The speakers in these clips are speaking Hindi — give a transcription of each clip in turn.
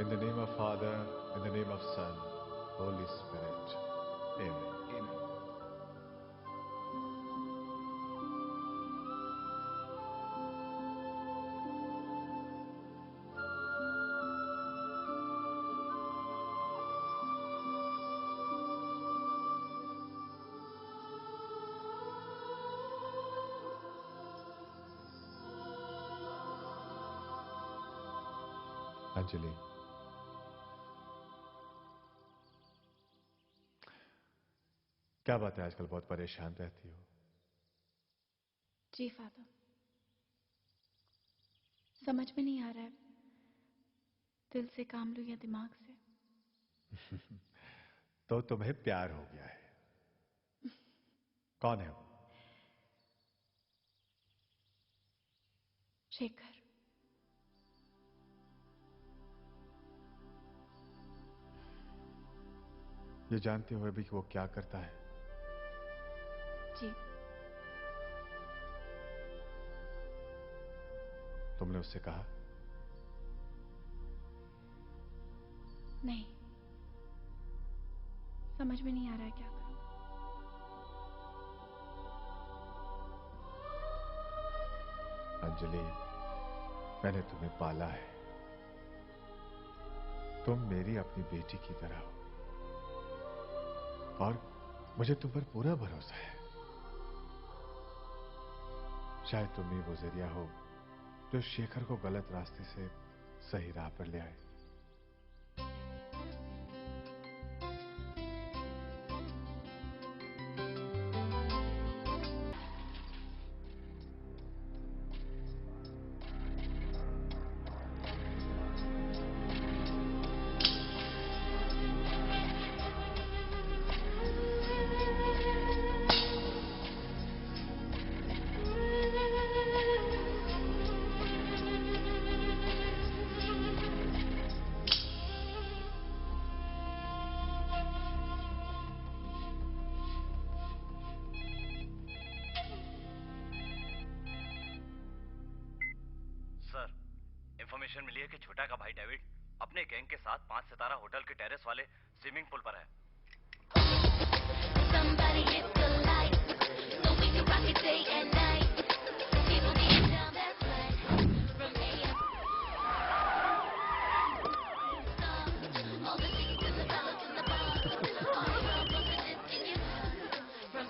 In the name of Father, in the name of Son, Holy Spirit. Amen. Amen. Anjali, क्या बात है, आजकल बहुत परेशान रहती हो? जी फादर, समझ में नहीं आ रहा है दिल से काम लूं या दिमाग से। तो तुम्हें प्यार हो गया है। कौन है वो? शेखर। ये जानते हुए भी कि वो क्या करता है? जी। तुमने उससे कहा? नहीं, समझ में नहीं आ रहा है क्या करूं। अंजलि, मैंने तुम्हें पाला है। तुम मेरी अपनी बेटी की तरह हो और मुझे तुम पर पूरा भरोसा है। शायद तुम ही वो जरिया हो जो शेखर को गलत रास्ते से सही राह पर ले आए। इंफॉर्मेशन मिली है कि छोटा का भाई डेविड अपने गैंग के साथ 5 सितारा होटल के टेरेस वाले स्विमिंग पूल पर है।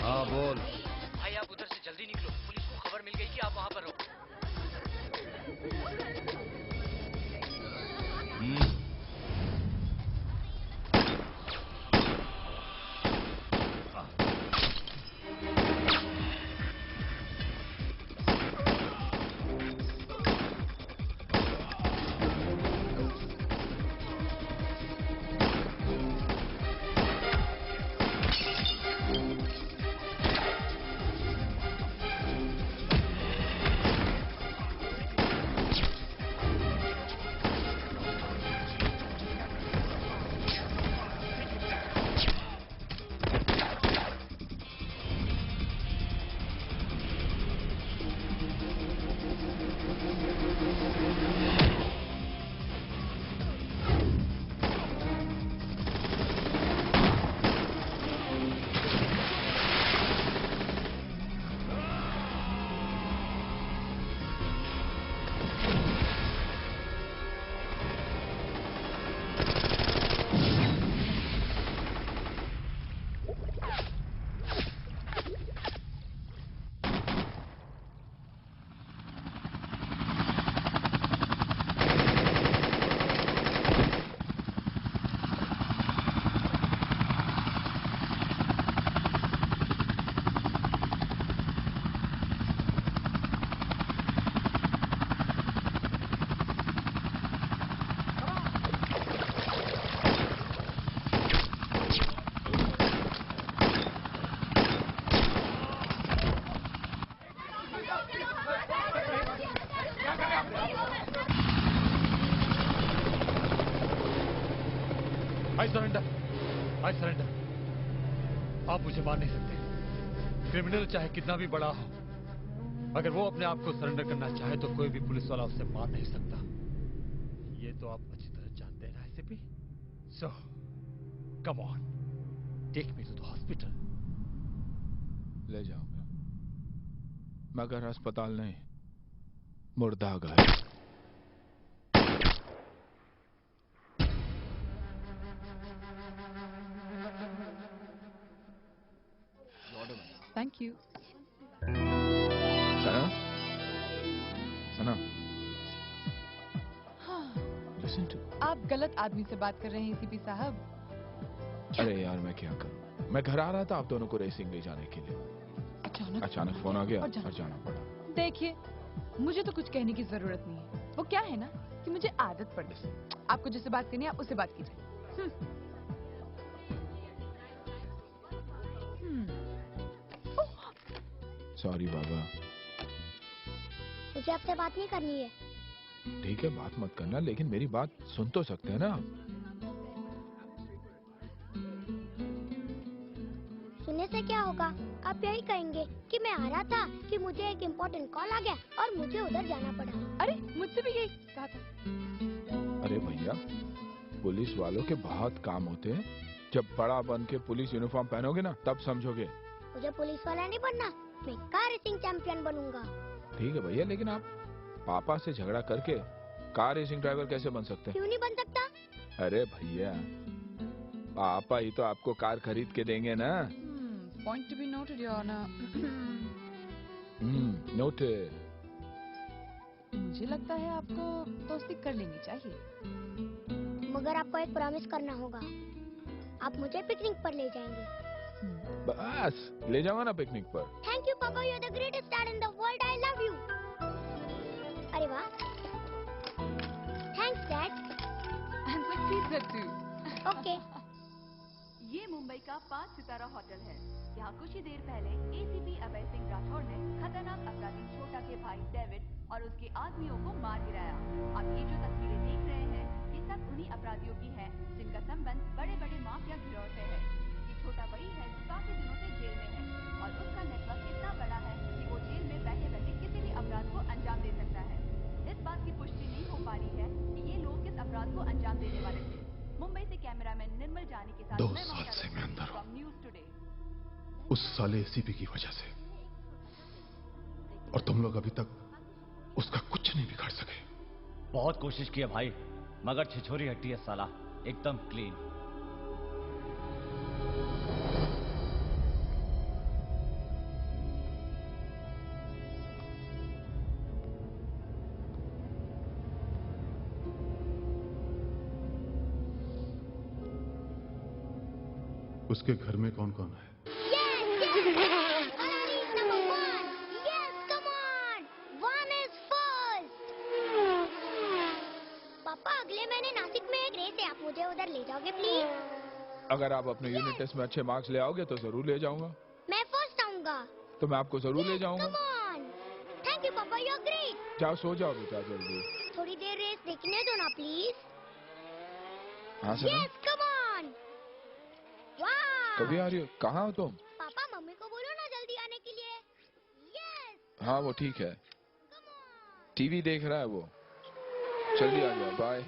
हाँ बोल। भाई आप उधर से जल्दी निकलो, पुलिस को खबर मिल गई कि आप वहां पर हो। I surrender. आप मुझे मार नहीं सकते। क्रिमिनल चाहे कितना भी बड़ा हो, अगर वो अपने आप को सरेंडर करना चाहे तो कोई भी पुलिस वाला उसे मार नहीं सकता। ये तो आप अच्छी तरह जानते हैं। So, come on, take me to the hospital. ले जाऊंगा, मगर अस्पताल नहीं, मुर्दाघर। Thank you. सना, सना, हाँ, listen to। आप गलत आदमी से बात कर रहे हैं एसीपी साहब। अरे यार मैं क्या करूं, मैं घर आ रहा था आप दोनों को रेसिंग ले जाने के लिए, अचानक फोन आ गया और जाना पड़ा। देखिए, मुझे तो कुछ कहने की जरूरत नहीं है, वो क्या है ना कि मुझे आदत पड़ गई। आपको जिससे बात करनी है आप उससे बात कीजिए। सॉरी बाबा। मुझे आपसे बात नहीं करनी है। ठीक है, बात मत करना, लेकिन मेरी बात सुन तो सकते हैं ना आप। सुनने से क्या होगा? आप यही कहेंगे कि मैं आ रहा था कि मुझे एक इम्पोर्टेंट कॉल आ गया और मुझे उधर जाना पड़ा। अरे मुझसे भी यही कहा था। अरे भैया, पुलिस वालों के बहुत काम होते हैं, जब बड़ा बन के पुलिस यूनिफॉर्म पहनोगे ना तब समझोगे। मुझे पुलिस वाला नहीं बनना, मैं कार रेसिंग चैंपियन बनूंगा। ठीक है भैया, लेकिन आप पापा से झगड़ा करके कार रेसिंग ड्राइवर कैसे बन सकते हैं? क्यों नहीं बन सकता? अरे भैया, पापा ही तो आपको कार खरीद के देंगे ना। Point to be noted your honour. Noted. मुझे लगता है आपको दोस्ती कर लेनी चाहिए, मगर आपको एक प्रॉमिस करना होगा। आप मुझे पिकनिक पर ले जाएंगे। बस ले जाऊंगा ना पिकनिक पर। थैंक यू पापा, you are the greatest dad in the world, I love you. अरे वाह, thanks dad. And so pizza too. Okay. ये मुंबई का 5 सितारा होटल है। यहाँ कुछ ही देर पहले एसीपी अभय सिंह राठौड़ ने खतरनाक अपराधी छोटा के भाई डेविड और उसके आदमियों को मार गिराया। आप ये जो तस्वीरें देख रहे हैं, ये सब उन्हीं अपराधियों की हैं जिनका संबंध बड़े बड़े माफिया गिरोह से है। ये छोटा वही है जो काफी दिनों से जेल में है और उसका नेटवर्क इतना बड़ा है कि वो जेल में बैठे बैठे किसी भी अपराध को अंजाम दे सकता है। इस बात की पुष्टि नहीं हो पा रही है कि ये लोग किस अपराध को अंजाम देने वाले थे। मुंबई से कैमरामैन निर्मल जानी के साथ 2 मैं साल से मैं अंदर हूं, न्यूज़ टुडे। उस साले एसीपी की वजह से, और तुम लोग अभी तक उसका कुछ नहीं बिगाड़ सके। बहुत कोशिश की है भाई, मगर छिछोरी हट्टी है साला, एकदम क्लीन। उसके घर में कौन कौन है? पापा, अगले महीने नासिक में एक रेस है, आप मुझे उधर ले जाओगे प्लीज? अगर आप अपने यूनिट टेस्ट में अच्छे मार्क्स ले आओगे तो जरूर ले जाऊंगा। मैं फर्स्ट आऊंगा। तो मैं आपको जरूर ले जाऊंगा। थैंक यू पापा, यू आर ग्रेट। जाओ सो जाओ बेटा जल्दी। थोड़ी देर रेस देखने दो ना प्लीज। हाँ सर। Yes, come on. वाह, कभी आ रही हो? कहाँ हो तुम? पापा मम्मी को बोलो ना जल्दी आने के लिए। यस, हाँ वो ठीक है, टीवी देख रहा है वो। जल्दी आ जाओ, bye.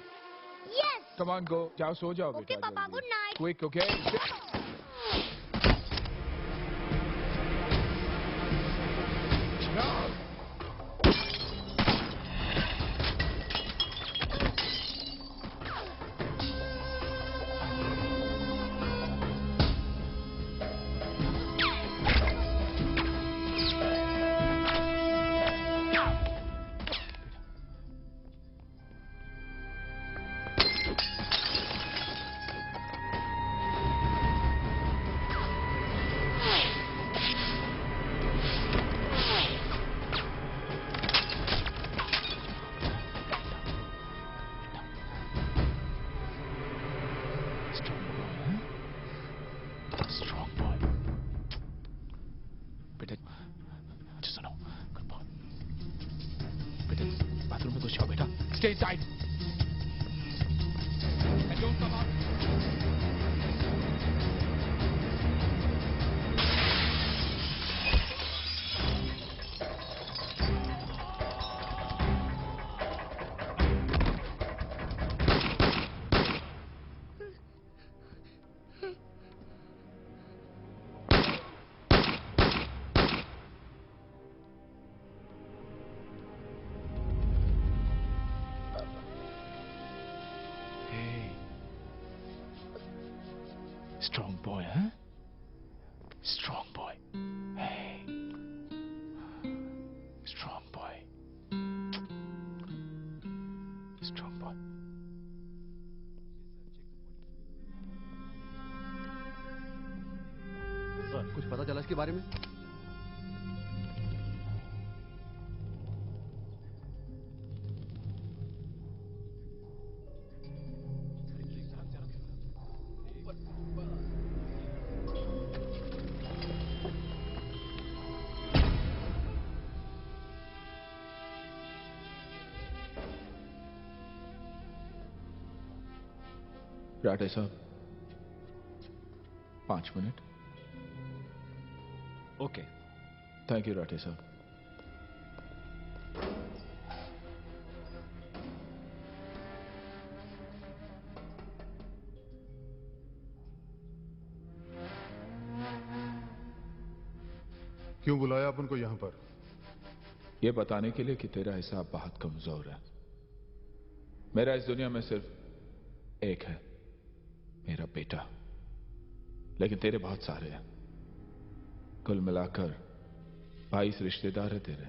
Yes. Come on go, जाओ सो जाओ बेटा। ओके पापा, good night. Quick, okay. Stay inside. And don't come out. Strong boy है, strong boy, strong boy, strong boy. Sir, कुछ पता चला इसके बारे में? राठे साहब, 5 minute. Okay. Thank you Rathe साहब। क्यों बुलाया अपन को यहां पर? यह बताने के लिए कि तेरा हिसाब बहुत कमजोर है। मेरा इस दुनिया में सिर्फ एक है, मेरा बेटा। लेकिन तेरे बहुत सारे हैं। कुल मिलाकर 22 रिश्तेदार है तेरे,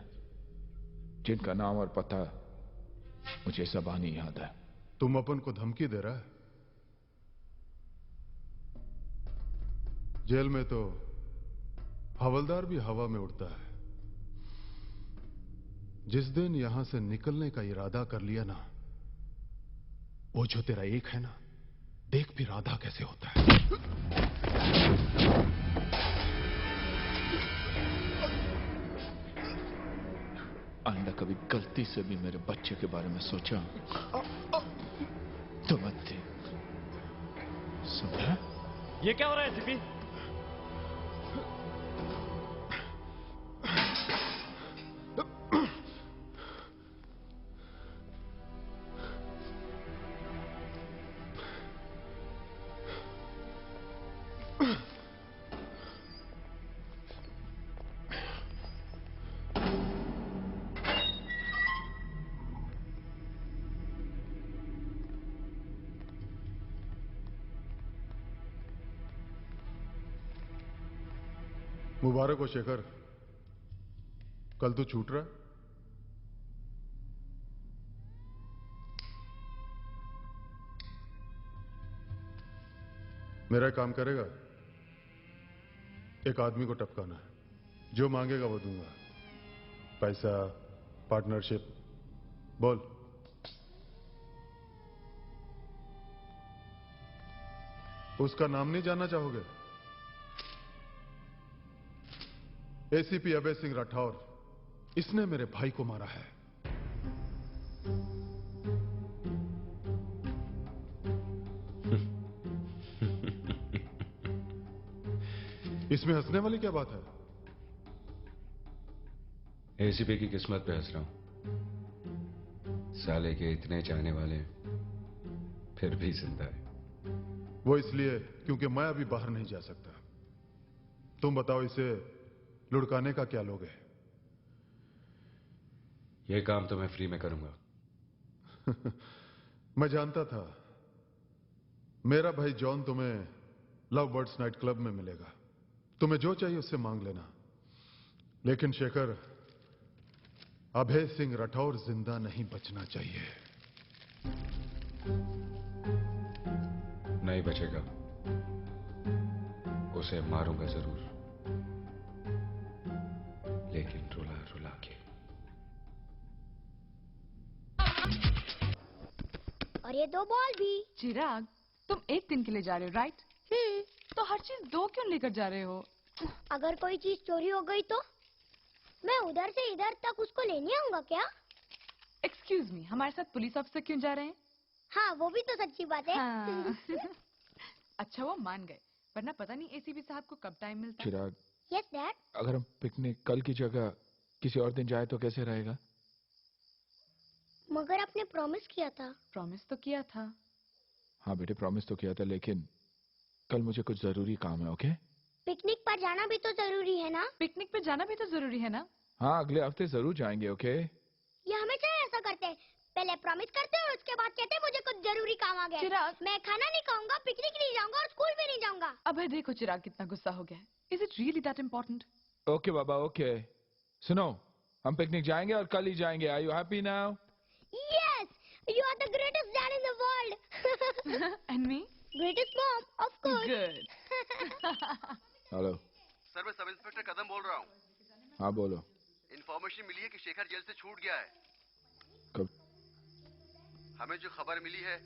जिनका नाम और पता मुझे ज़बानी याद है। तुम अपन को धमकी दे रहा है? जेल में तो हवलदार भी हवा में उड़ता है। जिस दिन यहां से निकलने का इरादा कर लिया ना, वो जो तेरा एक है ना, देख फिर आधा कैसे होता है। आइंदा कभी गलती से भी मेरे बच्चे के बारे में सोचा तो मत थे। समझा? ये क्या हो रहा है एसीपी? मुबारक हो शेखर, कल तो छूट रहा। मेरा काम करेगा? एक आदमी को टपकाना है, जो मांगेगा वो दूंगा। पैसा, पार्टनरशिप, बोल। उसका नाम नहीं जानना चाहोगे? एसीपी अभय सिंह राठौर, इसने मेरे भाई को मारा है। इसमें हंसने वाली क्या बात है? एसीपी की किस्मत पे हंस रहा हूं। साले के इतने चाहने वाले फिर भी जिंदा है। वो इसलिए क्योंकि मैं अभी बाहर नहीं जा सकता। तुम बताओ, इसे लुढ़काने का क्या लोगे? ये काम तो मैं फ्री में करूंगा। मैं जानता था मेरा भाई जॉन तुम्हें लव बर्ड्स नाइट क्लब में मिलेगा। तुम्हें जो चाहिए उससे मांग लेना। लेकिन शेखर, अभय सिंह राठौर जिंदा नहीं बचना चाहिए। नहीं बचेगा, उसे मारूंगा जरूर, लेकिन रुला रुला के। और ये 2 बॉल भी। चिराग, तुम एक दिन के लिए जा रहे हो, राइट? तो हर चीज 2 क्यों लेकर जा रहे हो? अगर कोई चीज चोरी हो गई तो मैं उधर से इधर तक उसको लेने आऊंगा क्या? एक्सक्यूज मी, हमारे साथ पुलिस ऑफिसर क्यों जा रहे हैं? हाँ, वो भी तो सच्ची बात है। हाँ। अच्छा, वो मान गए, वरना पता नहीं एसीपी साहब को कब टाइम मिलता। चिराग, यस डैड। अगर हम पिकनिक कल की जगह किसी और दिन जाए तो कैसे रहेगा? मगर आपने प्रॉमिस किया था। प्रॉमिस तो किया था। हाँ बेटे, प्रॉमिस तो किया था, लेकिन कल मुझे कुछ जरूरी काम है। ओके? पिकनिक पर जाना भी तो जरूरी है ना? पिकनिक पे जाना भी तो जरूरी है ना? हाँ, अगले हफ्ते जरूर जाएंगे। ओके? ये हमेशा ऐसा करते हैं। पहले प्रॉमिस करते और उसके बाद कहते मुझे कुछ जरूरी काम आ गया। चिराग। मैं खाना नहीं खाऊंगा, पिकनिक नहीं जाऊंगा और स्कूल भी नहीं जाऊंगा। अभय देखो चिराग कितना गुस्सा हो गया है। Is it really that important? Okay बाबा ओके। सुनो, हम पिकनिक जाएंगे और कल ही जाएंगे। Are you happy now? Yes, you are the greatest dad in the world. And me? Greatest mom, of course. Good. Hello. Sir मैं सब इंस्पेक्टर कदम बोल रहा हूँ। हाँ बोलो। इन्फॉर्मेशन मिली है कि शेखर जेल से छूट गया है। कब? हमें जो खबर मिली है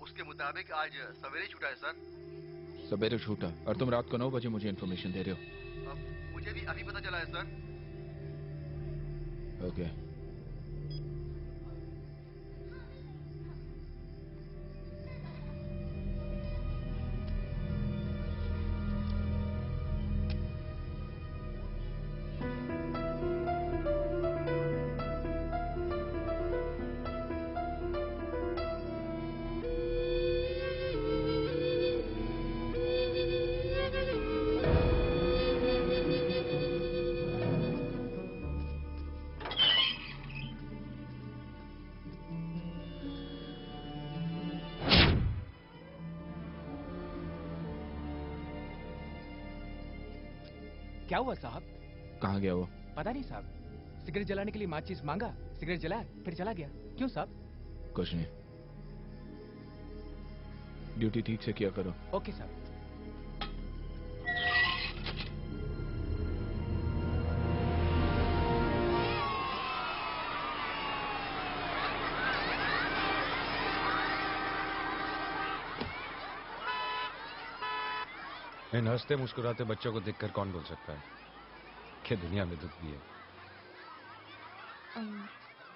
उसके मुताबिक आज सवेरे छूटा है सर। सवेरे छूटा और तुम रात को 9 बजे मुझे इन्फॉर्मेशन दे रहे हो? मुझे भी अभी पता चला है सर। ओके। क्या हुआ साहब? कहाँ गया वो? पता नहीं साहब। सिगरेट जलाने के लिए माचिस मांगा, सिगरेट जलाया, फिर चला गया। क्यों साहब? कुछ नहीं। ड्यूटी ठीक से किया करो। ओके साहब। इन हंसते मुस्कुराते बच्चों को देखकर कौन बोल सकता है कि दुनिया में दुख भी है?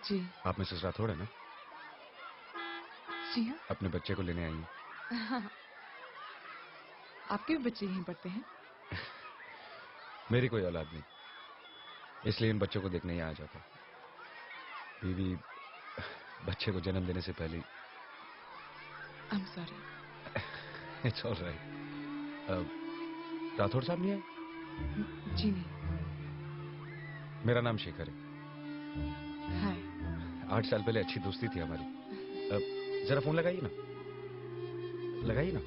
जी। आप मिसेस राठौड़ है ना? जी हाँ। अपने बच्चे को लेने आई हैं। आपके भी बच्चे यहीं पढ़ते हैं? मेरी कोई औलाद नहीं, इसलिए इन बच्चों को देखने यहाँ आ जाता। बीवी बच्चे को जन्म देने से पहले। I'm sorry। It's all right. Rathore साहब नहीं है? जी नहीं। मेरा नाम शेखर है। हाय। 8 साल पहले अच्छी दोस्ती थी हमारी। जरा फोन लगाइए ना, लगाइए ना।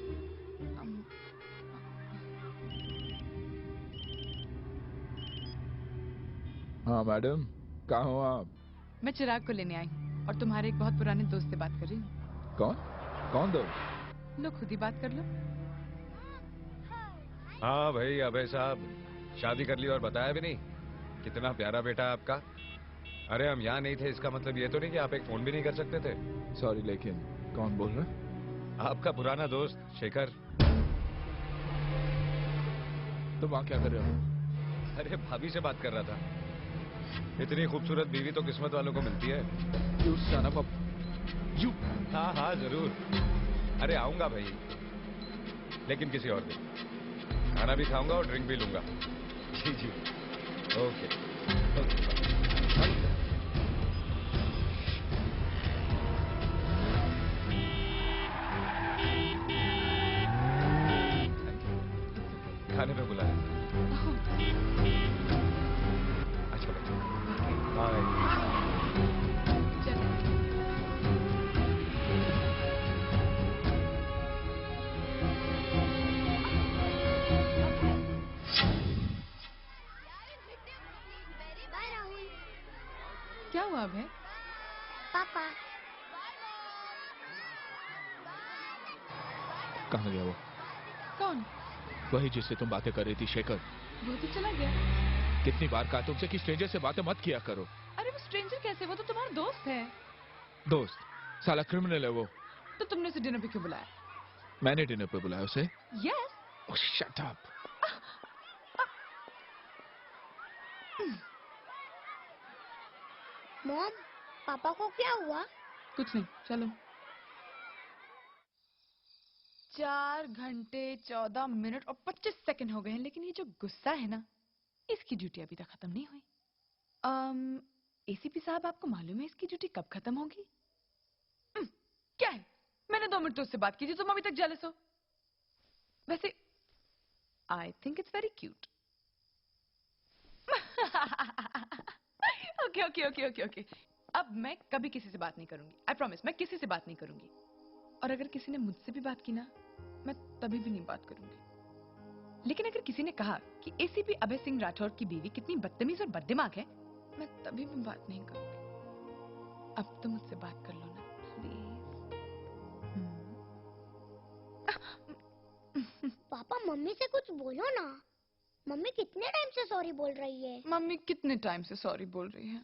हाँ मैडम, कहाँ हो आप? मैं चिराग को लेने आई हूँ और तुम्हारे एक बहुत पुराने दोस्त से बात कर रही हूँ। कौन? कौन दोस्त? लो खुद ही बात कर लो। हाँ भाई अभय साहब, शादी कर ली और बताया भी नहीं? कितना प्यारा बेटा है आपका। अरे हम यहाँ नहीं थे इसका मतलब ये तो नहीं कि आप एक फोन भी नहीं कर सकते थे। सॉरी, लेकिन कौन बोल रहा? आपका पुराना दोस्त शेखर। तुम वहाँ क्या कर रहे हो? अरे भाभी से बात कर रहा था। इतनी खूबसूरत बीवी तो किस्मत वालों को मिलती है। You son of a... You... हाँ हाँ जरूर। अरे आऊंगा भाई, लेकिन किसी और दिन। खाना भी खाऊंगा और ड्रिंक भी लूंगा। जी जी ओके खाने में बुलाया। अच्छा बच्चा बाय। क्या हुआ है? पापा। कहाँ गया वो? कौन? वही जिससे तुम बातें कर रही थी, शेखर। वो तो चला गया। कितनी बार कहा तुमसे कि स्ट्रेंजर से बातें मत किया करो। अरे वो स्ट्रेंजर कैसे? वो तो तुम्हारा दोस्त है। दोस्त? साला क्रिमिनल है वो। तो तुमने उसे डिनर पे क्यों बुलाया? मैंने डिनर पे बुलाया उसे? यस। ओह शट अप। मॉम, पापा को क्या हुआ? कुछ नहीं, चलो। 4 घंटे 14 मिनट और 25 सेकंड हो गए हैं, लेकिन ये जो गुस्सा है ना, इसकी ड्यूटी अभी तक खत्म नहीं हुई। एसीपी साहब, आपको मालूम है इसकी ड्यूटी कब खत्म होगी? क्या है? मैंने 2 मिनट तो उससे बात की थी, तुम अभी तक जेलस हो। वैसे I think it's very cute. Okay okay okay okay okay. अब मैं कभी किसी से बात नहीं करूंगी। आई प्रॉमिस, मैं किसी से बात नहीं करूंगी। और अगर किसी ने मुझसे भी बात की ना, मैं तभी भी नहीं बात करूंगी। लेकिन अगर किसी ने कहा कि एसीपी अभय सिंह राठौर की बीवी कितनी बदतमीज और बददिमाग है, मैं तभी भी बात नहीं करूंगी। अब तो मुझसे बात कर लो ना प्लीज। पापा मम्मी से कुछ बोलो ना। मम्मी कितने टाइम से सॉरी बोल रही है? मम्मी कितने टाइम से सॉरी बोल रही है?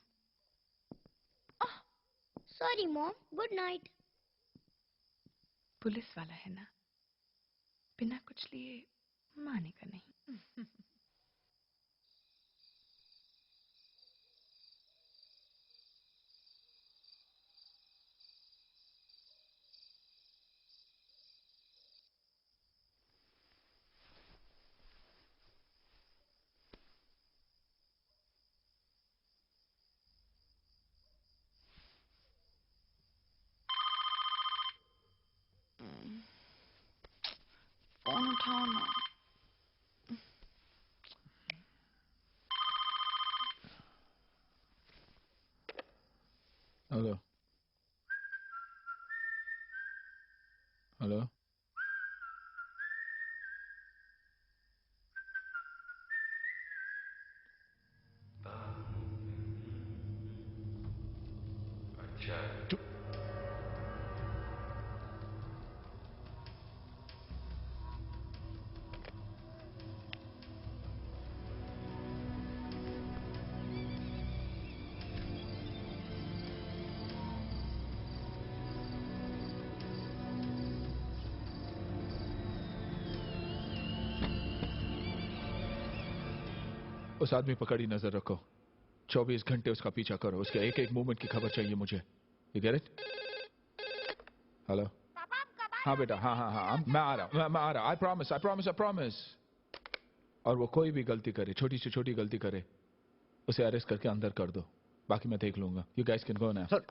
Sorry mom, good night. Police वाला है ना, बिना कुछ लिए मानेगा नहीं। फोन उठाओ ना। Hello hello. अच्छा उस आदमी पर कड़ी नजर रखो। 24 घंटे उसका पीछा करो। उसके एक एक मूवमेंट की खबर चाहिए मुझे। You get it? हेलो। हाँ बेटा, हाँ हाँ हाँ, मैं आ रहा हूँ, मैं आ रहा हूँ। I promise. और वो कोई भी गलती करे, छोटी से छोटी गलती करे, उसे अरेस्ट करके अंदर कर दो। बाकी मैं देख लूंगा। You guys can go now. Sir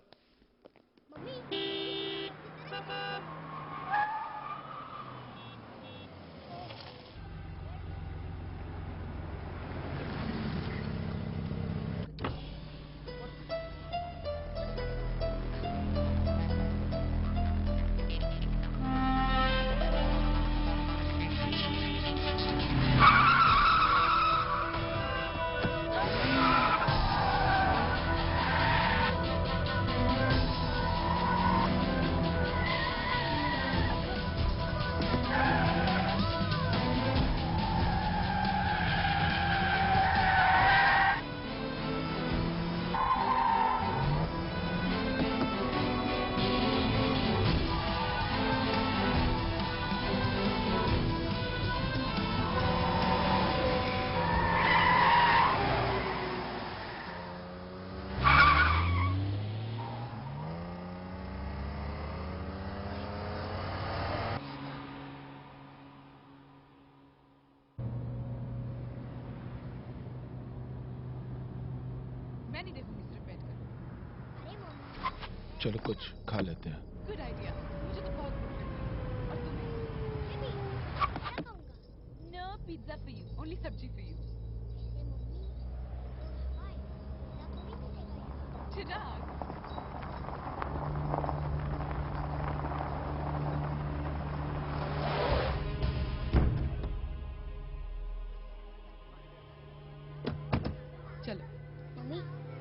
मैं नहीं देखूंगी सिर्फ बैठकर। अरे मम्मी। चलो कुछ खा लेते हैं। गुड आइडिया, मुझे तो बहुत भूख लगी है। और तुम्हें? मैं क्या खाऊंगा? No pizza for you, only sabzi for you. अरे मम्मी, हाय, पिज़्ज़ा थोड़ी मिलेगा यहाँ। चिराग, चलो। मम्मी,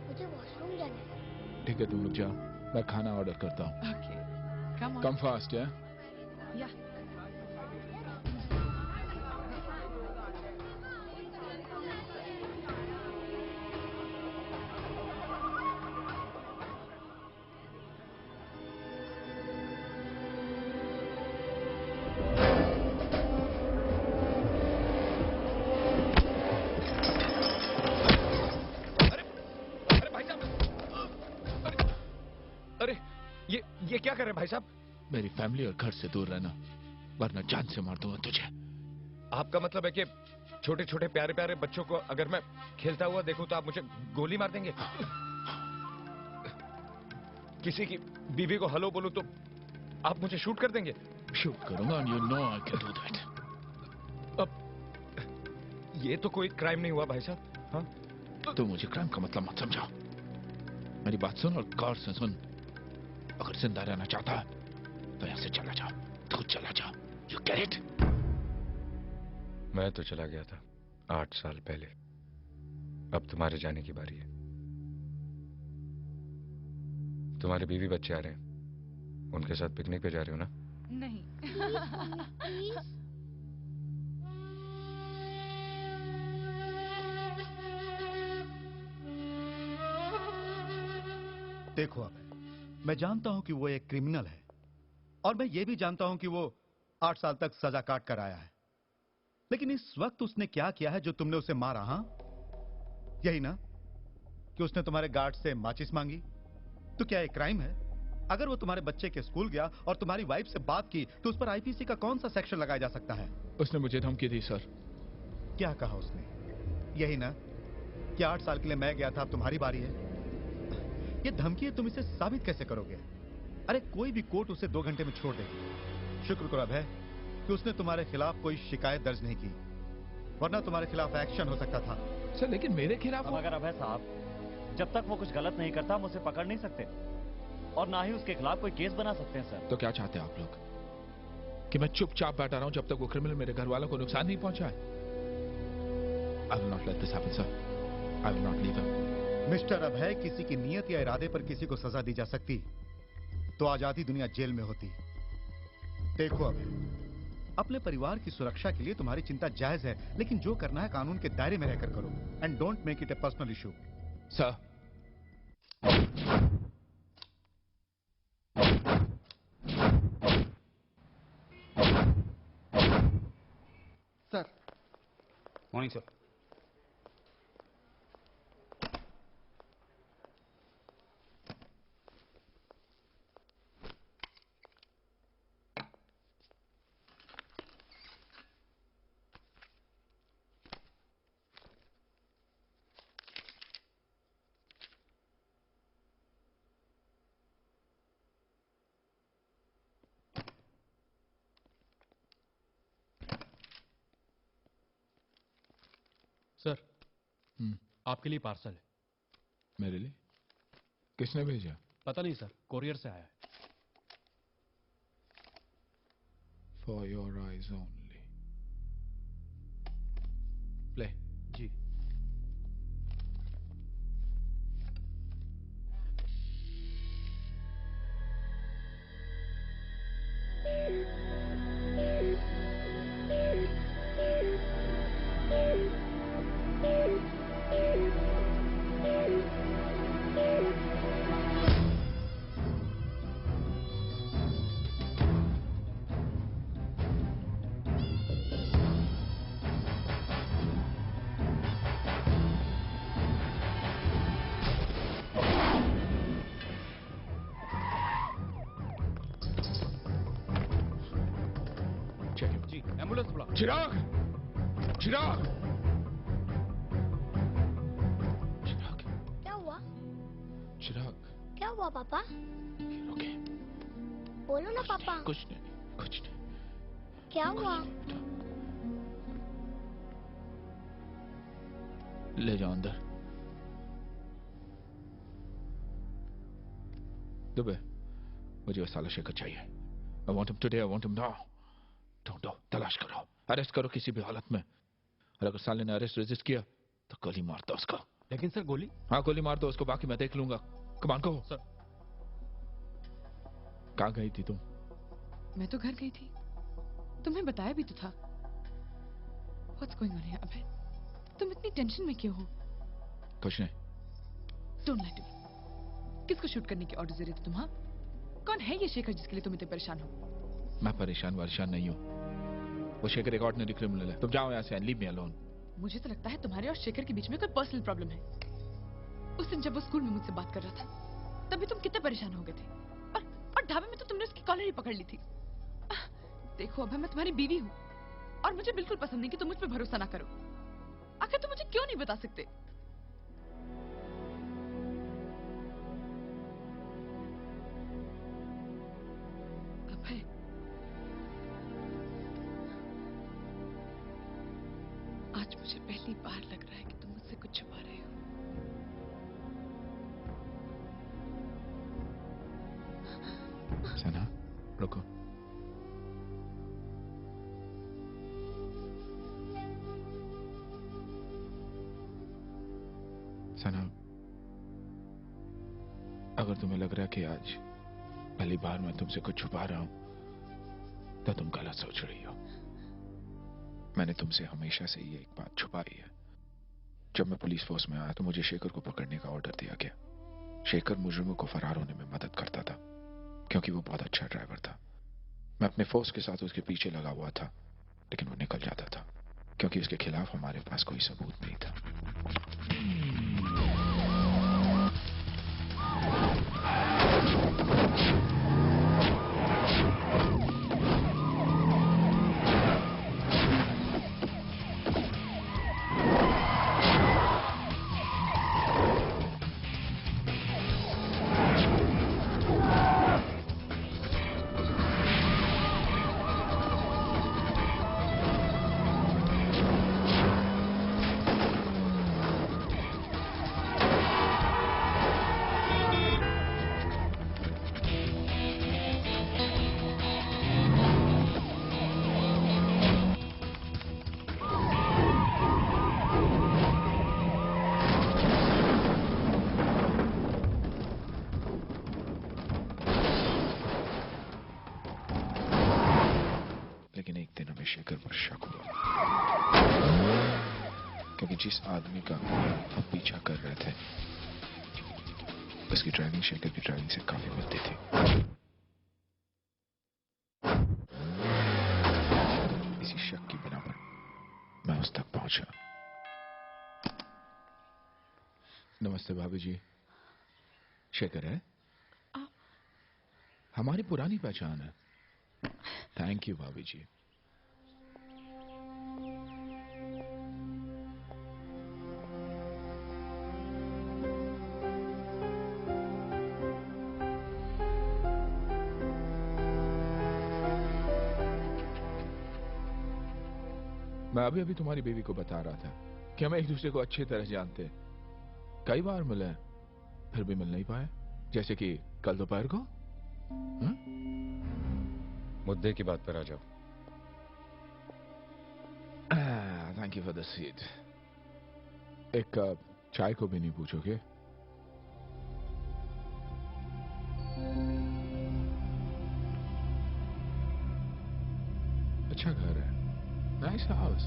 मुझे वॉशरूम जाना है। ठीक है, तुम लोग जाओ, मैं खाना ऑर्डर करता हूँ। Okay, come on. Come fast है। या ये क्या कर रहे हैं भाई साहब? मेरी फैमिली और घर से दूर रहना, वरना जान से मार दूंगा तुझे। आपका मतलब है कि छोटे छोटे प्यारे प्यारे बच्चों को अगर मैं खेलता हुआ देखूं तो आप मुझे गोली मार देंगे? किसी की बीवी को हेलो बोलूं तो आप मुझे शूट कर देंगे? शूट करूंगा, and you know I can do that. अब ये तो कोई क्राइम नहीं हुआ भाई साहब। हाँ? तो मुझे क्राइम का मतलब मत समझा। मेरी बात सुन और गौर से सुन। अगर जिंदा रहना चाहता है तो यहां से चला जा। तू चला जा। You get it? मैं तो चला गया था 8 साल पहले। अब तुम्हारे जाने की बारी है। तुम्हारे बीवी बच्चे आ रहे हैं, उनके साथ पिकनिक पे जा रहे हो ना? नहीं। देखो अब मैं जानता हूं कि वो एक क्रिमिनल है और मैं ये भी जानता हूं कि वो 8 साल तक सजा काट कर आया है, लेकिन इस वक्त उसने क्या किया है जो तुमने उसे मारा? हां, यही ना कि उसने तुम्हारे गार्ड से माचिस मांगी? तो क्या एक क्राइम है? अगर वो तुम्हारे बच्चे के स्कूल गया और तुम्हारी वाइफ से बात की तो उस पर आईपीसी का कौन सा सेक्शन लगाया जा सकता है? उसने मुझे धमकी दी सर। क्या कहा उसने? यही ना कि 8 साल के लिए मैं गया था, अब तुम्हारी बारी है। ये धमकी है, तुम इसे साबित कैसे करोगे? अरे कोई भी कोर्ट उसे 2 घंटे में छोड़ देगी। शुक्र करो अभय कि उसने तुम्हारे खिलाफ कोई शिकायत दर्ज नहीं की, वरना तुम्हारे खिलाफ एक्शन हो सकता था। सर लेकिन मेरे खिलाफ मगर अभय साहब, जब तक वो कुछ गलत नहीं करता हम उसे पकड़ नहीं सकते और ना ही उसके खिलाफ कोई केस बना सकते हैं सर। तो क्या चाहते हैं आप लोग? कि मैं चुपचाप बैठा रहा हूं जब तक वो क्रिमिनल मेरे घर वालों को नुकसान नहीं पहुंचाए? I will not let this happen sir. I will not leave him. Mister Abhay, किसी की नीयत या इरादे पर किसी को सजा दी जा सकती तो आज आधी दुनिया जेल में होती। देखो अभय, अपने परिवार की सुरक्षा के लिए तुम्हारी चिंता जायज है, लेकिन जो करना है कानून के दायरे में रहकर करो and don't make it A personal issue. Sir sir. Morning sir. Sir आपके लिए पार्सल है। मेरे लिए? किसने भेजा? पता नहीं सर, कोरियर से आया है। For your eyes only. Play. जी। जी, एम्बुलेंस बुला। चिराग! चिराग! चिराग! क्या हुआ? चिराग! क्या हुआ पापा? ओके। बोलो ना पापा। कुछ नहीं, कुछ नहीं। क्या हुआ? ले जाओ अंदर। दुबे, मुझे वो साला शेखर चाहिए। I want him today, I want him now. ढूंढो, तलाश करो, अरेस्ट करो किसी भी हालत में। और अगर साले ने अरेस्ट रेजिस्ट किया तो गोली मार दो उसको। लेकिन सर गोली? हाँ गोली मार दो उसको, बाकी मैं देख लूंगा। कमान को सर। कहाँ गई थी तुम? मैं तो घर गई थी, तुम्हें बताया भी तो था। What's going on here, अभय? तुम इतनी टेंशन में क्यों हो? कुछ नहीं। Don't lie to me. किसको शूट करने की ऑर्डर दे रहे थे तुम? हाँ, कौन है ये शेखर जिसके लिए तुम इतने परेशान हो? मैं परेशान नहीं हूँ। वो शेखर एक ऑर्डिनरी क्रिमिनल है। तुम जाओ यहाँ से एंड लीव मी अलोन। मुझे तो लगता है तुम्हारे और शेखर के बीच में कोई पर्सनल प्रॉब्लम है। उस दिन जब वो स्कूल में मुझसे बात कर रहा था तभी तुम कितने परेशान हो गए थे, और ढाबे में तो तुमने उसकी कॉलर ही पकड़ ली थी। देखो अभय, मैं तुम्हारी बीवी हूँ और मुझे बिल्कुल पसंद नहीं कि तुम मुझ पर भरोसा ना करो। आखिर तुम मुझे क्यों नहीं बता सकते? अभय, आज मुझे पहली बार लग रहा है कि तुम मुझसे कुछ छुपा रहे हो। रुको। सना, अगर तुम्हें लग रहा है कि आज पहली बार मैं तुमसे कुछ छुपा रहा हूं तो तुम गलत सोच रही हो। मैंने तुमसे हमेशा से ये एक बात छुपाई है। जब मैं पुलिस फोर्स में आया तो मुझे शेखर को पकड़ने का ऑर्डर दिया गया। शेखर मुजरिमों को फरार होने में मदद करता था क्योंकि वो बहुत अच्छा ड्राइवर था। मैं अपने फोर्स के साथ उसके पीछे लगा हुआ था, लेकिन वो निकल जाता था क्योंकि उसके खिलाफ हमारे पास कोई सबूत नहीं था। शेखर पर शक हुआ क्योंकि जिस आदमी का हम पीछा कर रहे थे उसकी ड्राइविंग शेखर की ड्राइविंग से काफी मिलती थी। इसी शक की बिना पर मैं उस तक पहुंचा। नमस्ते भाभी जी। शेखर है? हमारी पुरानी पहचान है। थैंक यू भाभी जी। मैं अभी अभी तुम्हारी बीवी को बता रहा था कि हम एक दूसरे को अच्छी तरह जानते हैं। कई बार मिले फिर भी मिल नहीं पाए, जैसे कि कल दोपहर को। मुद्दे की बात पर आ जाओ। Thank you for the seat. एक कप चाय को भी नहीं पूछोगे? अच्छा घर है, नाइस हाउस।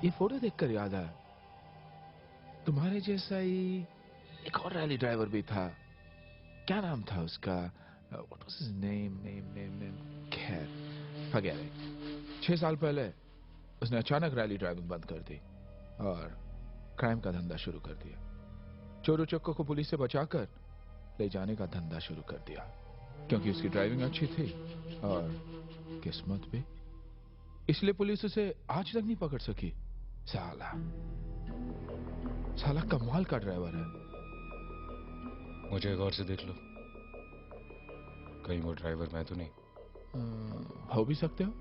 ये फोटो देखकर याद आया, तुम्हारे जैसा ही एक और रैली ड्राइवर भी था। क्या नाम था उसका? What was his name? खैर, forget it। 6 साल पहले उसने अचानक रैली ड्राइविंग बंद कर दी और क्राइम का धंधा शुरू कर दिया। चोरों चक्कों को पुलिस से बचाकर ले जाने का धंधा शुरू कर दिया क्योंकि उसकी ड्राइविंग अच्छी थी और किस्मत भी। इसलिए पुलिस उसे आज तक नहीं पकड़ सकी। साला कमाल का ड्राइवर है। मुझे गौर से देख लो, कहीं वो ड्राइवर मैं तो नहीं। हो भी सकते हो।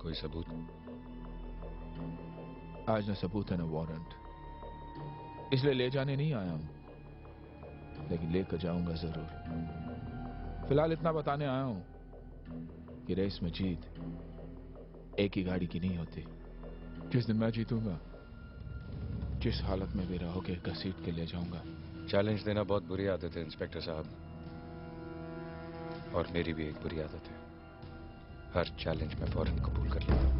कोई सबूत? आज ना सबूत है ना वारंट, इसलिए ले जाने नहीं आया हूं, लेकिन लेकर जाऊंगा जरूर। फिलहाल इतना बताने आया हूं कि रेस में जीत एक ही गाड़ी की नहीं होती। जिस दिन मैं जीतूंगा, जिस हालत में भी रहोगे घसीट के ले जाऊंगा। चैलेंज देना बहुत बुरी आदत है इंस्पेक्टर साहब, और मेरी भी एक बुरी आदत है। हर चैलेंज में फौरन कबूल कर लेता हूं।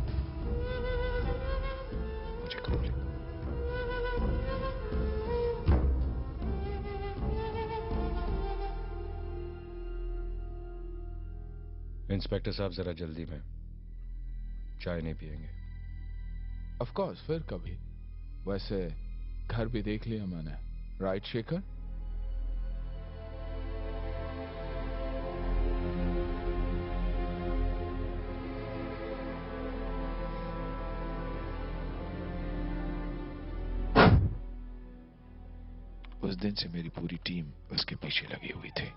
मुझे कबूल है। इंस्पेक्टर साहब जरा जल्दी में चाय नहीं पिएंगे? ऑफ कोर्स, फिर कभी। वैसे घर भी देख लिया मैंने, राइट शेखर? उस दिन से मेरी पूरी टीम उसके पीछे लगी हुई थी,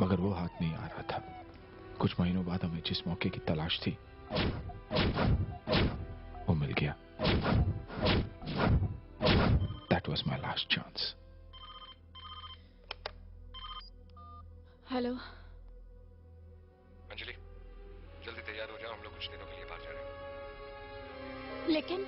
मगर वो हाथ नहीं आ रहा था। कुछ महीनों बाद हमें जिस मौके की तलाश थी वो मिल That was my last chance. Hello. Anjali, जल्दी तैयार हो जाओ, हम लोग कुछ दिनों के लिए बाहर जा रहे हैं। लेकिन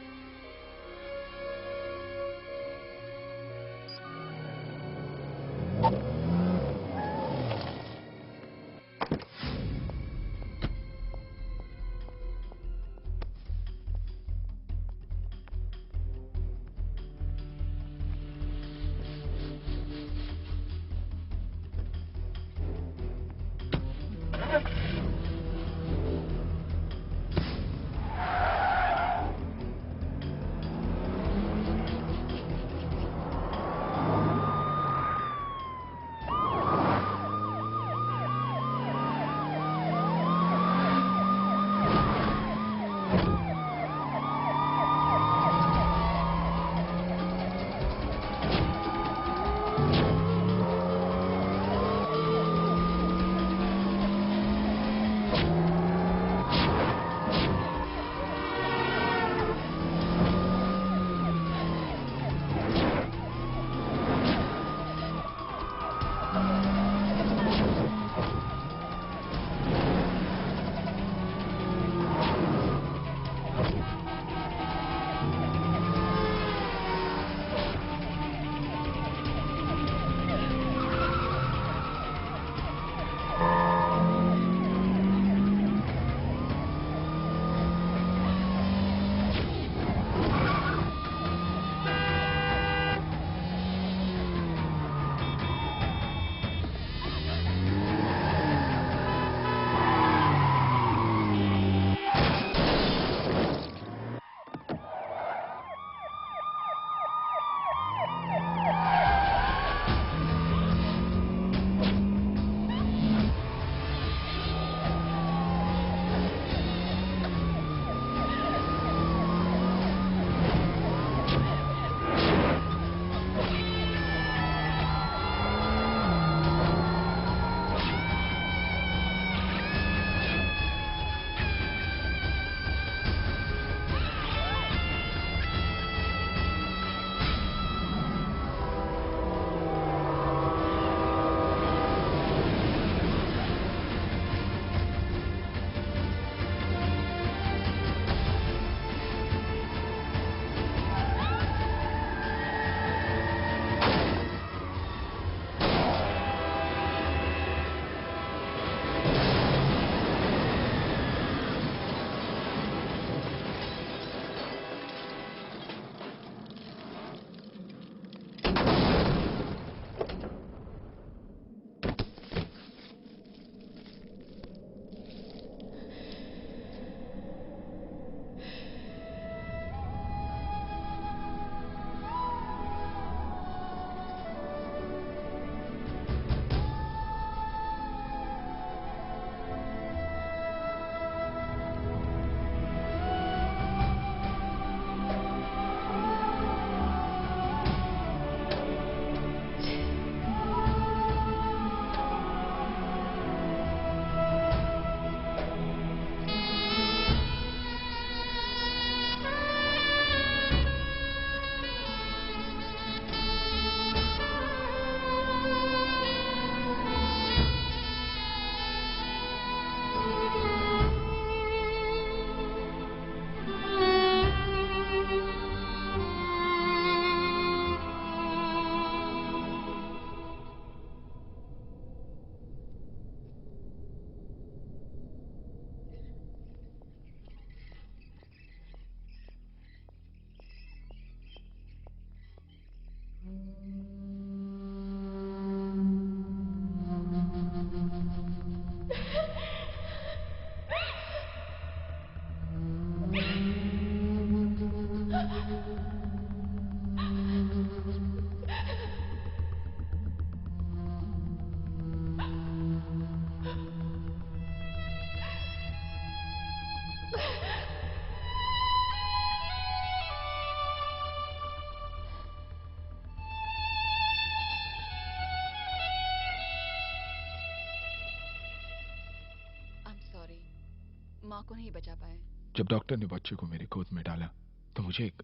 माँ को नहीं बचा पाए। जब डॉक्टर ने बच्चे को मेरी गोद में डाला तो मुझे एक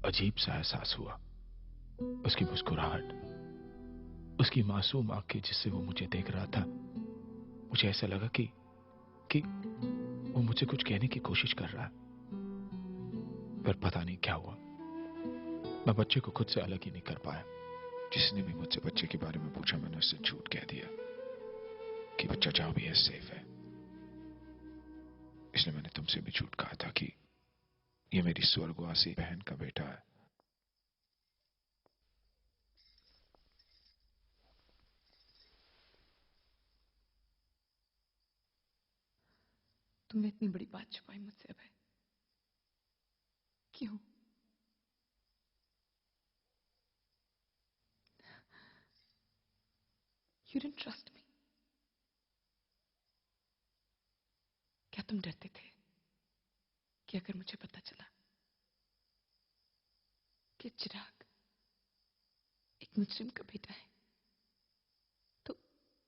अजीब सा एहसास हुआ। उसकी मुस्कुराहट, उसकी मासूम आंखें जिससे वो मुझे देख रहा था, मुझे ऐसा लगा कि वो मुझे कुछ कहने की कोशिश कर रहा है। पर पता नहीं क्या हुआ, मैं बच्चे को खुद से अलग ही नहीं कर पाया। जिसने भी मुझसे बच्चे के बारे में पूछा, मैंने उससे झूठ कह दिया कि बच्चा जहां भी है सेफ है। इसलिए मैंने तुमसे भी झूठ कहा था कि ये मेरी स्वर्गवासी बहन का बेटा है। तुमने इतनी बड़ी बात छुपाई मुझसे अभय, क्यों? You didn't trust me. क्या तुम डरते थे कि अगर मुझे पता चला कि चिराग एक मुजरिम का बेटा है, तो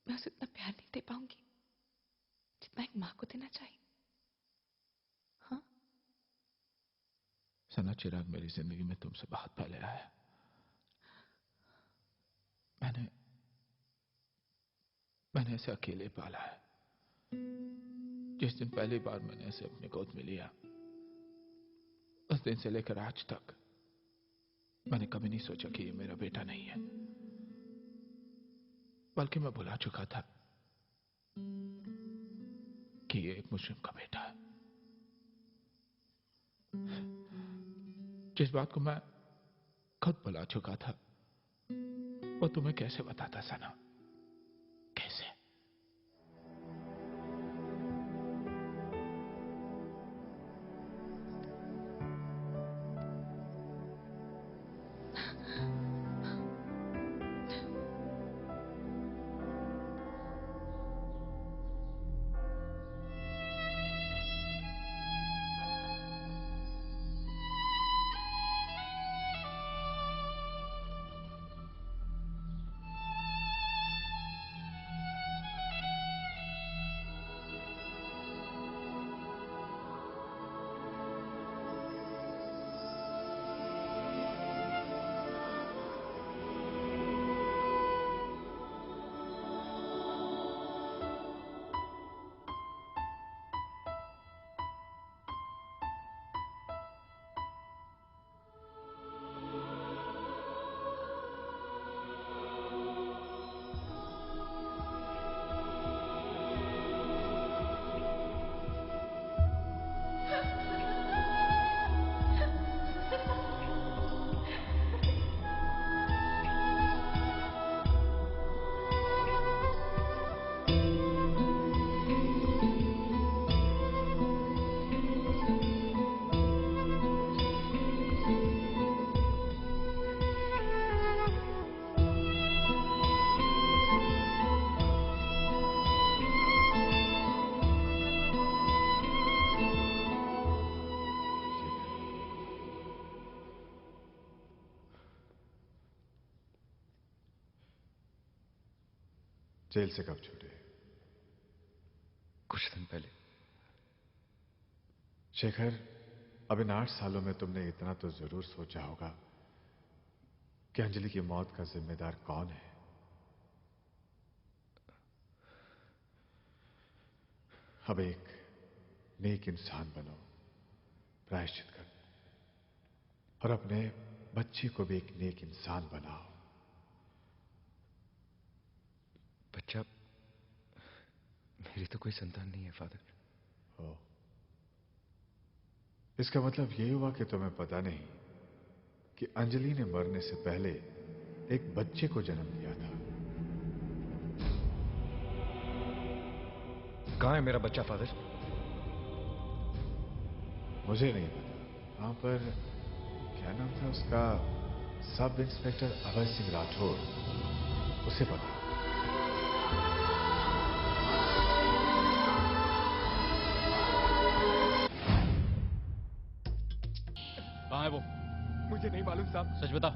मैं उसे इतना प्यार नहीं दे पाऊंगी जितना एक मां को देना चाहिए? हाँ? सना, चिराग मेरी जिंदगी में तुमसे बहुत पहले आया। मैंने इसे अकेले पाला है। जिस दिन पहली बार मैंने इसे अपनी गोद में लिया, उस दिन से लेकर आज तक मैंने कभी नहीं सोचा कि ये मेरा बेटा नहीं है। बल्कि मैं भुला चुका था कि ये एक मुस्लिम का बेटा है। जिस बात को मैं खुद भुला चुका था, वो तुम्हें कैसे बताता सना? कैसे? जेल से कब छूटे? कुछ दिन पहले। शेखर, अब इन 8 सालों में तुमने इतना तो जरूर सोचा होगा कि अंजलि की मौत का जिम्मेदार कौन है। अब एक नेक इंसान बनो, प्रायश्चित करो, और अपने बच्चे को भी एक नेक इंसान बनाओ। बच्चा, मेरी तो कोई संतान नहीं है फादर। ओ, इसका मतलब यही हुआ कि तुम्हें पता नहीं कि अंजलि ने मरने से पहले एक बच्चे को जन्म दिया था। कहां है मेरा बच्चा फादर? मुझे नहीं पता। वहां पर क्या नाम था उसका? सब इंस्पेक्टर अभय सिंह राठौर, उसे पता। कहाँ है वो? मुझे नहीं मालूम साहब। सच बता।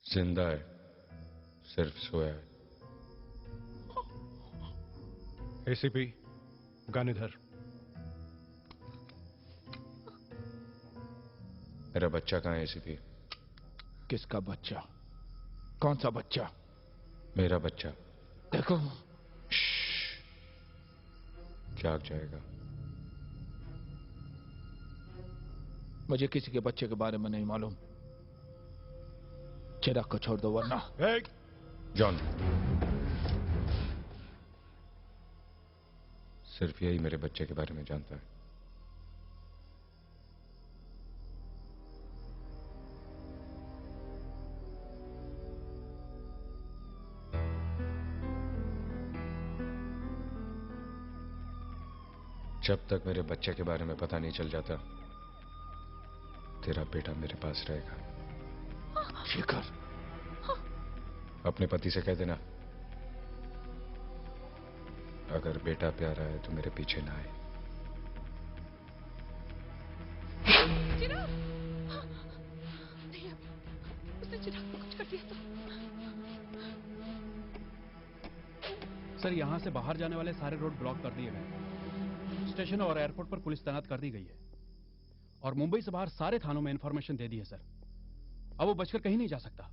जिंदा है, सिर्फ सोया है। एसीपी गानीधर। मेरा बच्चा कहाँ है एसीपी? किसका बच्चा? कौन सा बच्चा? मेरा बच्चा। देखो, जाग जाएगा। मुझे किसी के बच्चे के बारे में नहीं मालूम। चिराग को छोड़ दो वरना। जॉन, सिर्फ यही मेरे बच्चे के बारे में जानता है। जब तक मेरे बच्चे के बारे में पता नहीं चल जाता, तेरा बेटा मेरे पास रहेगा। शेखर, अपने पति से कह देना, अगर बेटा प्यारा है तो मेरे पीछे ना आए। चिराग! नहीं, उसने चिराग को कुछ कर दिया तो। सर, यहाँ से बाहर जाने वाले सारे रोड ब्लॉक कर दिए गए। स्टेशन और एयरपोर्ट पर पुलिस तैनात कर दी गई है और मुंबई से बाहर सारे थानों में इंफॉर्मेशन दे दी है सर। अब वो बचकर कहीं नहीं जा सकता।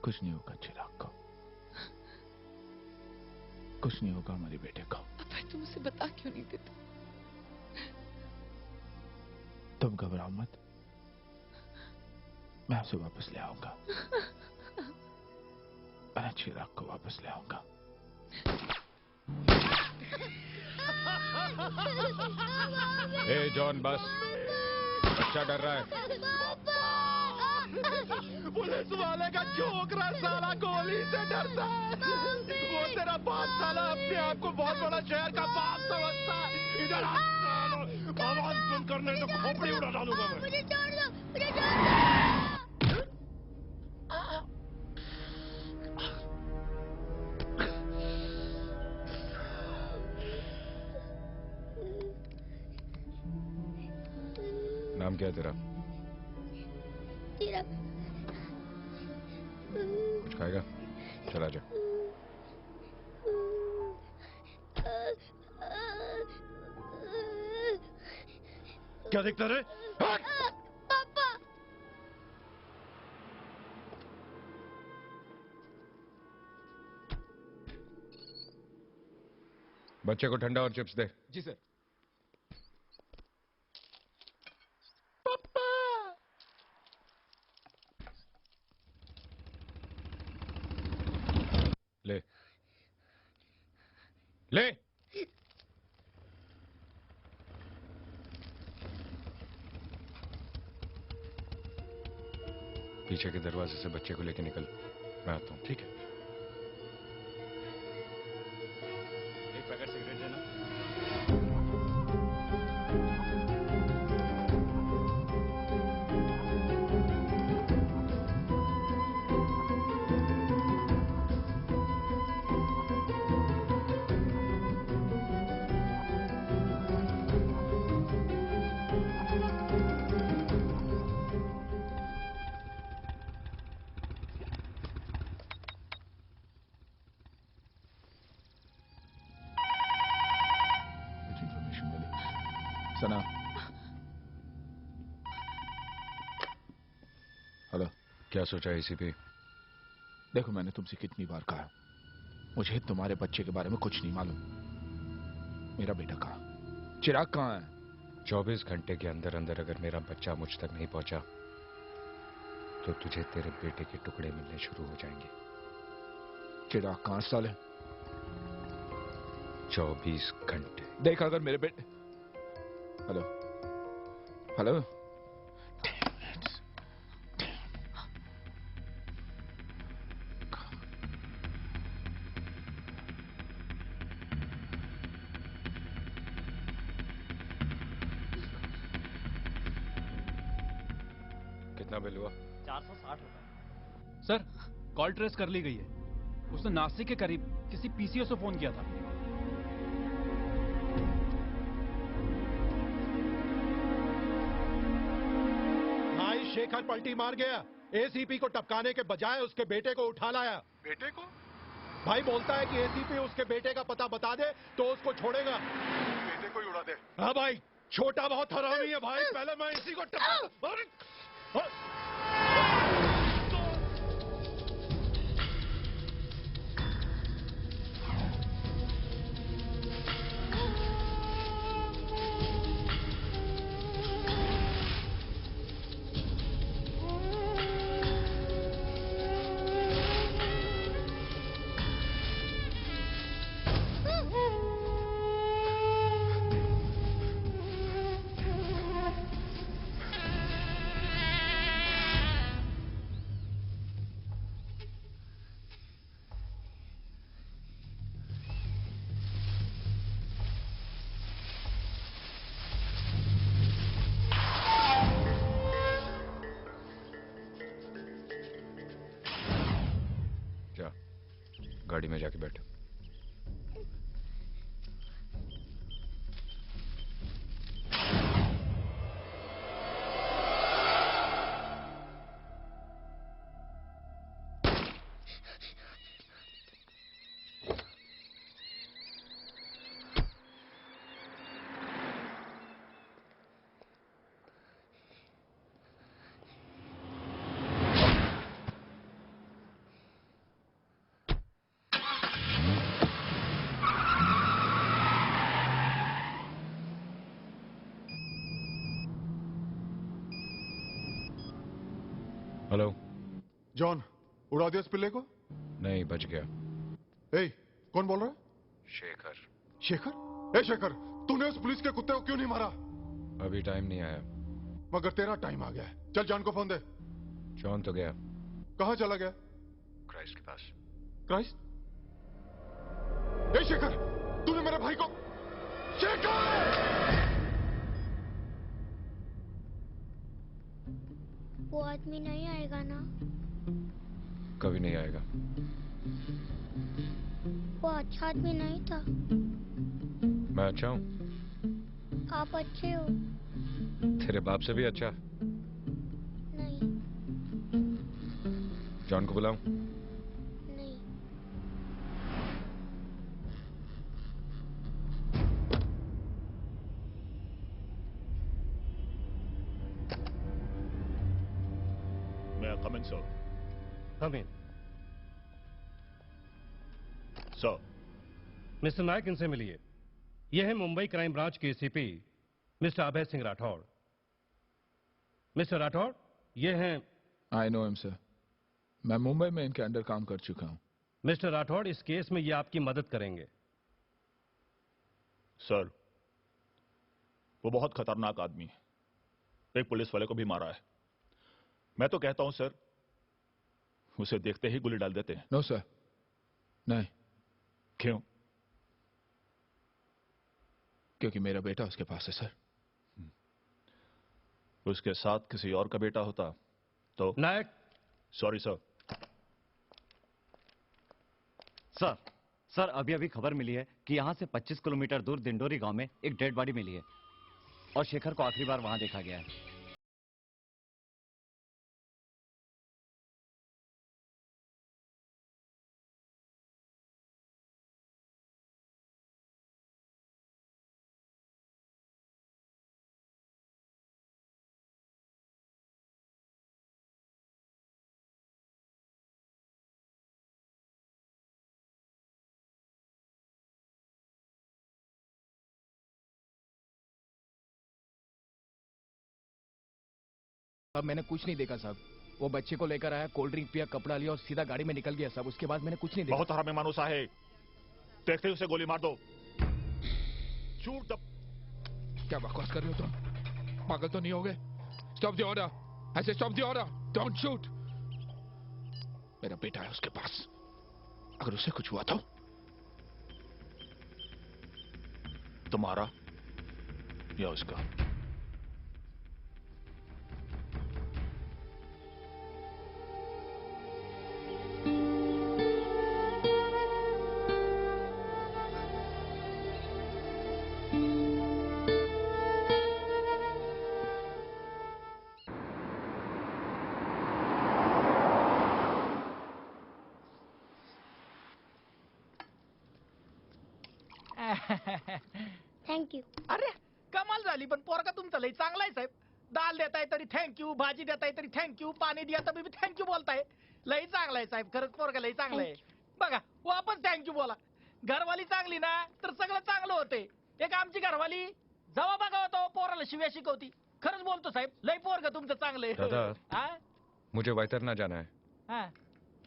कुछ नहीं होगा चिराग को, कुछ नहीं होगा हमारे बेटे को। अबे तुम उसे बता क्यों नहीं देते? तुम घबराओ मत, मैं उसे वापस ले आऊंगा। मैं चिराग को वापस ले आऊंगा। ए जॉन, बस, बच्चा डर रहा है। पुलिस वाले का छोकरा साला गोली से डरता है। वो तेरा बाप साला अपने आप को बहुत बड़ा शहर का बाप समझता है। इधर आवाज बंद करने तो खोपड़ी उड़ा डालूंगा मैं। मुझे छोड़ दो, मुझे छोड़ दो। नाम क्या है तेरा? चिराग। कुछ खाएगा? चला जा। क्या देखता रे? पापा। बच्चे को ठंडा और चिप्स दे। जी सर। ले ले। पीछे के दरवाजे से बच्चे को लेके निकल, मैं आता हूं। ठीक है। एक पैकेट सिगरेट देना। सना, हेलो। क्या सोचा एसीपी? देखो, मैंने तुमसे कितनी बार कहा, मुझे तुम्हारे बच्चे के बारे में कुछ नहीं मालूम। मेरा बेटा कहाँ? चिराग कहाँ है? 24 घंटे के अंदर अंदर अगर मेरा बच्चा मुझ तक नहीं पहुंचा तो तुझे तेरे बेटे के टुकड़े मिलने शुरू हो जाएंगे। चिराग कहाँ साले? 24 घंटे। देख, अगर मेरे बेटे। Hello hello. कितना बिल हुआ? 460 रुपए। सर कॉल ट्रेस कर ली गई है। उसने नासिक के करीब किसी पीसीओ से फोन किया था। भाई शेखर पलटी मार गया। एसीपी को टपकाने के बजाय उसके बेटे को उठा लाया। बेटे को? भाई बोलता है कि एसीपी उसके बेटे का पता बता दे तो उसको छोड़ेगा। बेटे को ही उड़ा दे। हाँ भाई, छोटा बहुत हरामी है भाई। पहले मैं इसी को गाड़ी में जाके बैठो। हेलो जॉन, उड़ा दिया इस पिल्ले को? नहीं, बच गया। ए, कौन बोल रहा है? शेखर। शेखर? ए शेखर, तूने उस पुलिस के कुत्ते को क्यों नहीं मारा? अभी टाइम नहीं आया। मगर तेरा टाइम आ गया है। चल जॉन को फोन दे। जॉन तो गया। कहाँ चला गया? क्राइस्ट के पास। क्राइस्ट? ए शेखर, तूने मेरे भाई को... शेखर! वो आदमी नहीं आएगा ना? कभी नहीं आएगा। वो अच्छा आदमी नहीं था। मैं अच्छा हूँ। आप अच्छे हो। तेरे बाप से भी अच्छा। नहीं। जॉन को बुलाऊं? नहीं। May I come in, sir? Come in. Sir. Mister Nayak, इनसे मिलिए। यह है मुंबई क्राइम ब्रांच के ACP mister Abhay Singh Rathod. Mister Rathod, यह हैं... आई नो हिम सर। मैं मुंबई में इनके अंडर काम कर चुका हूं। मिस्टर राठौड़, इस केस में ये आपकी मदद करेंगे। सर, वो बहुत खतरनाक आदमी है। एक पुलिस वाले को भी मारा है। मैं तो कहता हूं सर, उसे देखते ही गोली डाल देते हैं। नो सर, नहीं। क्यों? क्योंकि मेरा बेटा उसके पास है सर। उसके साथ किसी और का बेटा होता तो... नायक। Sorry sir. सर अभी खबर मिली है कि यहाँ से 25 किलोमीटर दूर दिंडोरी गांव में एक डेड बॉडी मिली है और शेखर को आखिरी बार वहां देखा गया है। अब मैंने कुछ नहीं देखा साहब। वो बच्चे को लेकर आया, कोल्ड ड्रिंक पिया, कपड़ा लिया और सीधा गाड़ी में निकल गया साहब। उसके बाद मैंने कुछ नहीं देखा। बहुत हरामी मानूस है। देखते ही उसे गोली मार दो। शूट द... क्या बकवास कर रहे हो तुम? पागल तो नहीं हो गए? Stop the order. I say stop the order. Don't shoot. मेरा बेटा है उसके पास। अगर उसे कुछ हुआ तो? तुम्हारा या उसका? थँक्यू. अरे कमाल झाली, पण पोरगा तुमचा लई चांगला आहे साहेब. दाल देताय तरी थँक्यू, भाजी देताय तरी थँक्यू, पाणी द्या तरी थँक्यू बोलताय. लई चांगला आहे साहेब, खरंच पोरगा लई चांगला आहे. बघा वापस थँक्यू बोला. घरवाली चांगली ना तर सगळं चांगलं होते. एक आमची घरवाली जेव्हा बघा होतो पोराला शिव्या शिकवती. खरंच बोलतो साहेब, लई पोरगा तुमचं चांगलं आहे. दादा हाँ? मुझे वैतरना जाना है. हाँ.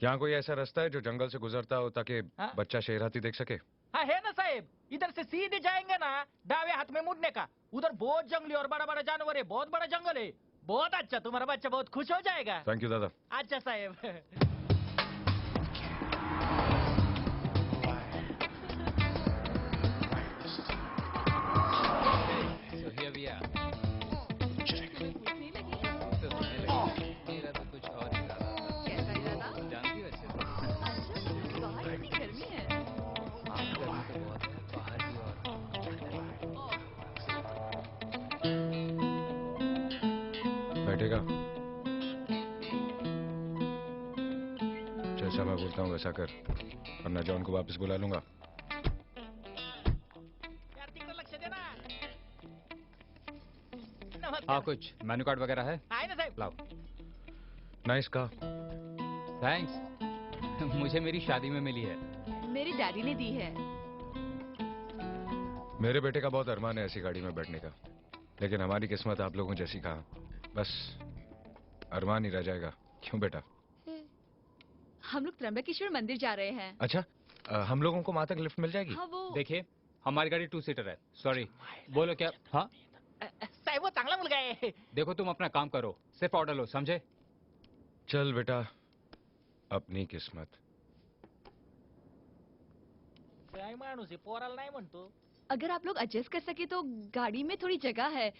यहाँ कोई ऐसा रास्ता है जो जंगल से गुजरता हो ताकि हाँ? बच्चा शेर हाथी देख सके? हाँ है ना साहेब, इधर से सीधे जाएंगे ना, दावे हाथ में मुड़ने का. उधर बहुत जंगली और बड़ा बड़ा जानवर है, बहुत बड़ा जंगल है. बहुत अच्छा, तुम्हारा बच्चा बहुत खुश हो जाएगा. थैंक यू दादा. अच्छा साहेब. So here we are. मेरा तो कुछ और ही रहा. कैसा इरादा? जानती हो अच्छे से. बाहर कितनी गर्मी है. गर्मी तो बहुत है, बाहर भी और. बैठेगा? जैसा मैं बोलता हूँ वैसा कर, वरना जॉन को वापस बुला लूंगा. हाँ कुछ मेन्यू कार्ड वगैरह है? आए ना साहब. लाओ. नाइस का. थैंक्स. मुझे मेरी शादी में मिली है. मेरी डैडी ने दी है. मेरे बेटे का बहुत अरमान है ऐसी गाड़ी में बैठने का, लेकिन हमारी किस्मत आप लोगों जैसी कहा. बस अरमान ही रह जाएगा. क्यों बेटा? हम लोग त्र्यंबकेश्वर मंदिर जा रहे हैं. अच्छा, हम लोगों को वहां तक लिफ्ट मिल जाएगी? हाँ वो. देखिए हमारी गाड़ी 2 सीटर है. सॉरी. बोलो क्या? हाँ साहब वो चांगला मुलगा आहे. देखो तुम अपना काम करो, सिर्फ ऑर्डर लो, समझे? चल बेटा, अपनी किस्मत. काय माणूस आहे, पोराला नाही म्हणतो. अगर आप लोग एडजस्ट कर सके तो गाड़ी में थोड़ी जगह है.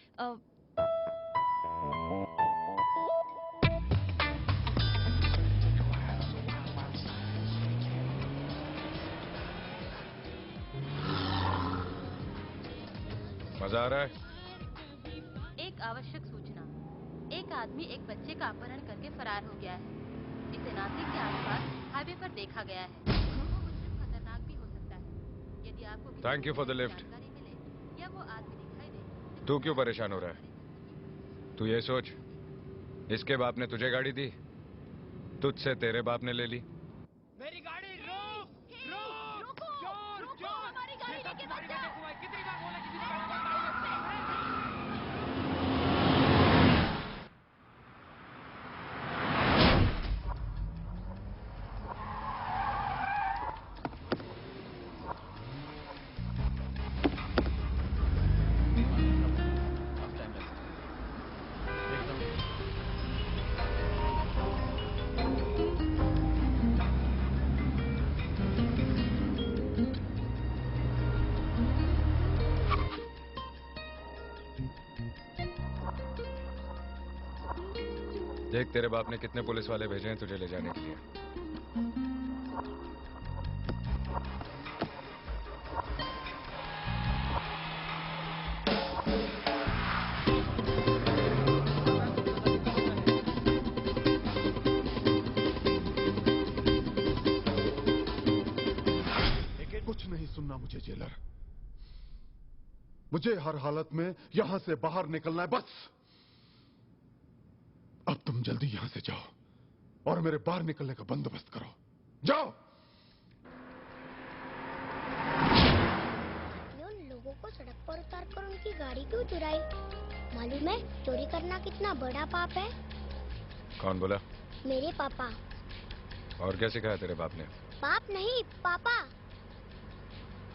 मजा आ रहा है? एक आवश्यक सूचना. एक आदमी एक बच्चे का अपहरण करके फरार हो गया है. इसे नासिक के आसपास हाईवे पर देखा गया है. वो मुजरिम खतरनाक भी हो सकता है. यदि आपको thank you for the lift. जानकारी मिले या वो आदमी दिखाई दे. तू क्यों परेशान हो रहा है? तू ये सोच, इसके बाप ने तुझे गाड़ी दी, तुझसे तेरे बाप ने ले ली. मेरी गाड़ी रोक. रुको. हमारी गाड़ी लेके मत जाओ. कितनी बार बोला किसी ने गाड़ी देख तेरे बाप ने कितने पुलिस वाले भेजे हैं तुझे ले जाने के लिए. कुछ नहीं सुनना मुझे जेलर. मुझे हर हालत में यहां से बाहर निकलना है बस. अब तुम जल्दी यहां से जाओ और मेरे बाहर निकलने का बंदोबस्त करो. जाओ. उन लोगों को सड़क पर उतार कर उनकी गाड़ी क्यों चुराई? मालूम है चोरी करना कितना बड़ा पाप है? कौन बोला? मेरे पापा. और क्या सिखाया तेरे बाप ने? बाप नहीं, पापा.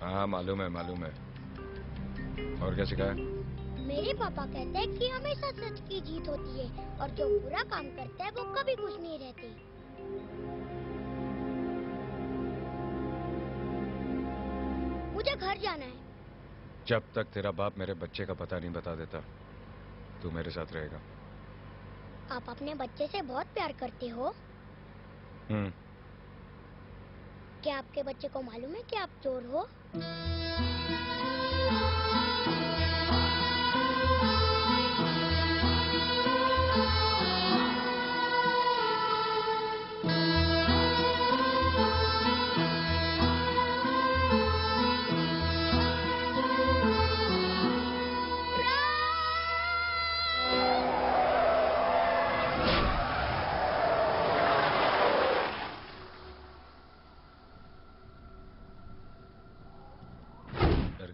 हाँ मालूम है. और क्या सिखाया? मेरे पापा कहते हैं कि हमेशा सच की जीत होती है और जो बुरा काम करता है वो कभी खुश नहीं रहते. मुझे घर जाना है. जब तक तेरा बाप मेरे बच्चे का पता नहीं बता देता, तू मेरे साथ रहेगा. आप अपने बच्चे से बहुत प्यार करते हो. क्या आपके बच्चे को मालूम है कि आप चोर हो?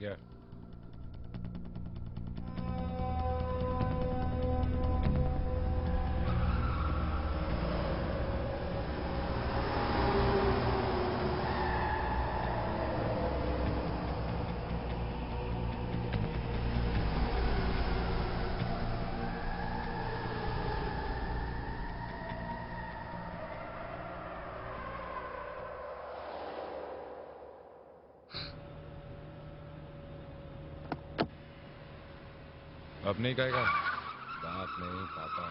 गया। अब नहीं कहेगा बाप नहीं पापा।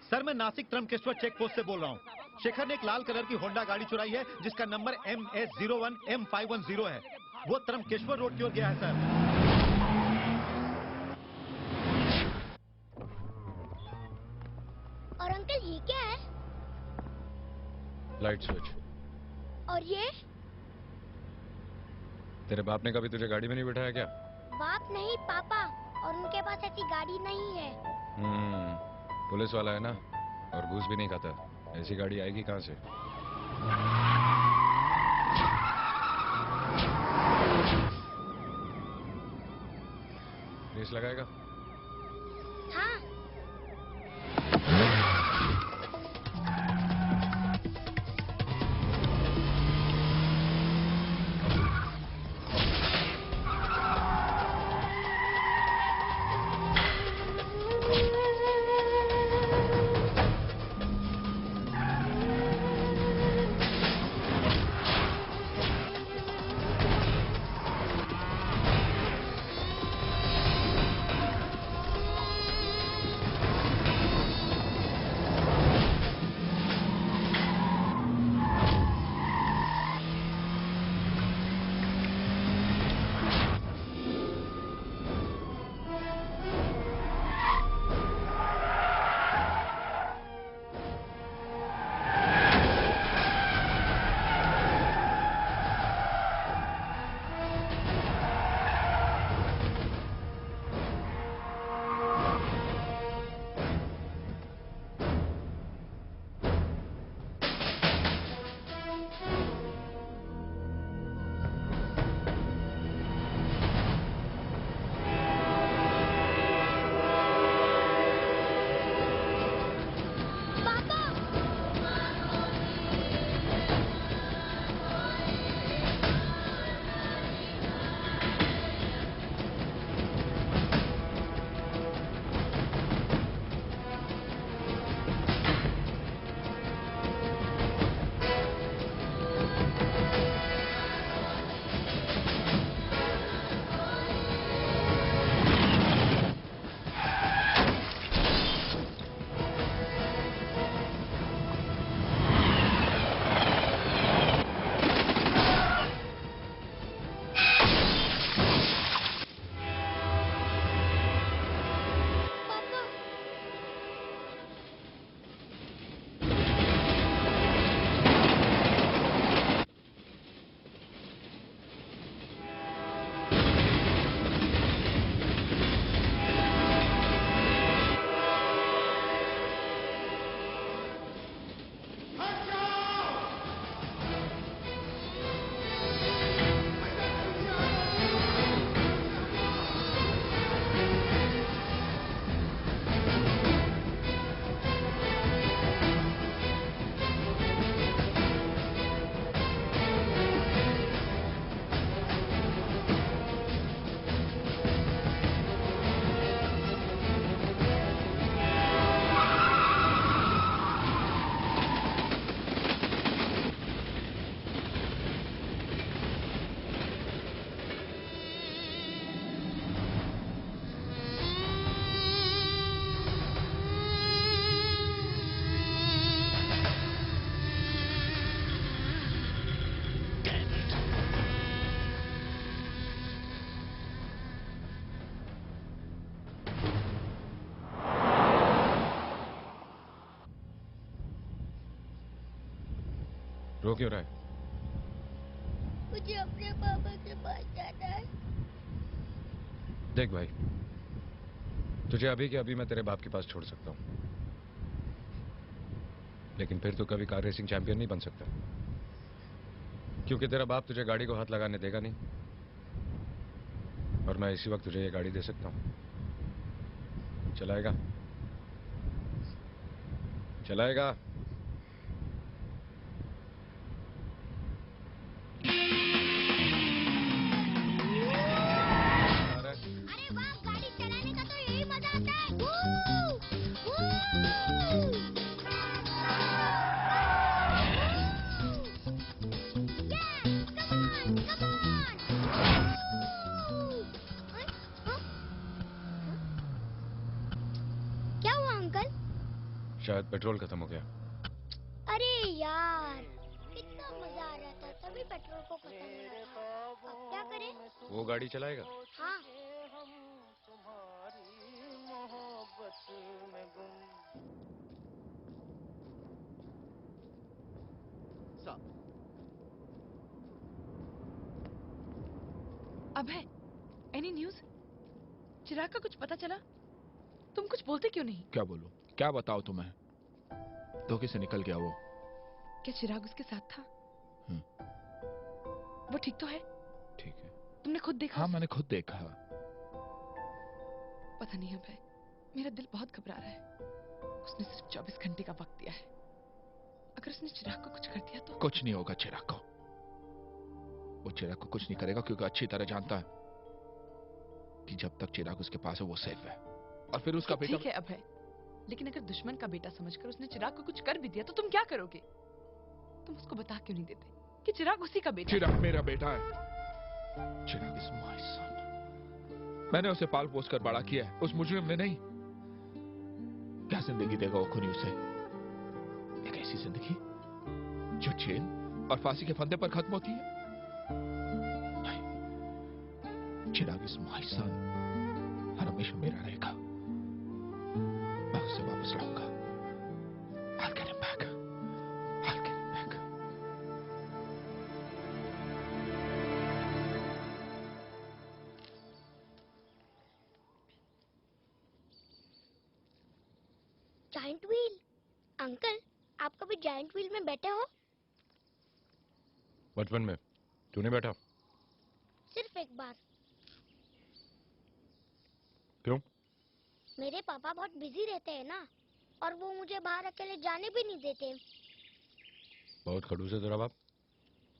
सर मैं नासिक त्रंबकेश्वर चेक पोस्ट से बोल रहा हूँ। शेखर ने एक लाल कलर की होंडा गाड़ी चुराई है जिसका नंबर MS01M510 है। वो त्रंबकेश्वर रोड की ओर गया है सर। और अंकल ये क्या है? Light switch. और ये? तेरे बाप ने कभी तुझे गाड़ी में नहीं बिठाया क्या? बाप नहीं पापा, और उनके पास ऐसी गाड़ी नहीं है। पुलिस वाला है ना, और घूस भी नहीं खाता। ऐसी गाड़ी आएगी कहाँ से? रेस लगाएगा? हाँ। रो क्यों रहा है? मुझे अपने पापा के पास जाना है। देख भाई, तुझे अभी के अभी मैं तेरे बाप के पास छोड़ सकता हूँ, लेकिन फिर तू कभी कार रेसिंग चैंपियन नहीं बन सकता, क्योंकि तेरा बाप तुझे गाड़ी को हाथ लगाने देगा नहीं। और मैं इसी वक्त तुझे ये गाड़ी दे सकता हूँ। चलाएगा? चलाएगा? अरे वाह, गाड़ी चलाने का तो यही मजा आता है। वू! वू! क्या हुआ अंकल? शायद पेट्रोल खत्म हो गया। अरे यार, कितना मजा आ रहा था, तभी पेट्रोल को खत्म हो रहा था। अब क्या करें? वो गाड़ी चलाएगा? हाँ। अभय, एनी न्यूज? चिराग का कुछ पता चला? तुम कुछ बोलते क्यों नहीं? क्या बोलूं? क्या बताओ तुम्हें? धोखे से निकल गया वो। क्या चिराग उसके साथ था? वो ठीक तो है? ठीक है। तुमने खुद देखा? हाँ, मैंने खुद देखा। पता नहीं अभय, मेरा दिल बहुत घबरा रहा है। उसने सिर्फ 24 घंटे का वक्त दिया है। अगर उसने चिराग को कुछ कर दिया तो? कुछ नहीं होगा चिराग को। वो चिराग को कुछ नहीं करेगा क्योंकि अच्छी तरह जानता है कि जब तक चिराग उसके पास है वो सेफ है। और फिर उसका बेटा। ठीक है अभय, लेकिन अगर दुश्मन का बेटा समझकर उसने चिराग को कुछ कर भी दिया तो तुम क्या करोगे? तुम उसको बता क्यों नहीं देते कि चिराग उसी का बेटा? चिराग मेरा बेटा है। चिराग इज माय सन। मैंने उसे पाल पोस कर बड़ा किया है, उस मुजरिम ने नहीं। क्या जिंदगी देगा वो खुनी उसे? एक ऐसी जिंदगी जो जेल और फांसी के फंदे पर खत्म होती है? नहीं, चिराग इज माय सन और हमेशा मेरा रहेगा। मैं उसे वापस लाऊंगा। I'll get him back. I'll get him back. Giant wheel? Uncle, आप कभी जायंट व्हील में बैठे हो? बचपन में। तू नहीं बैठा? सिर्फ एक बार। क्यों? मेरे पापा बहुत बिजी रहते हैं ना, और वो मुझे बाहर अकेले जाने भी नहीं देते। बहुत खड़ूस है तेरा बाप।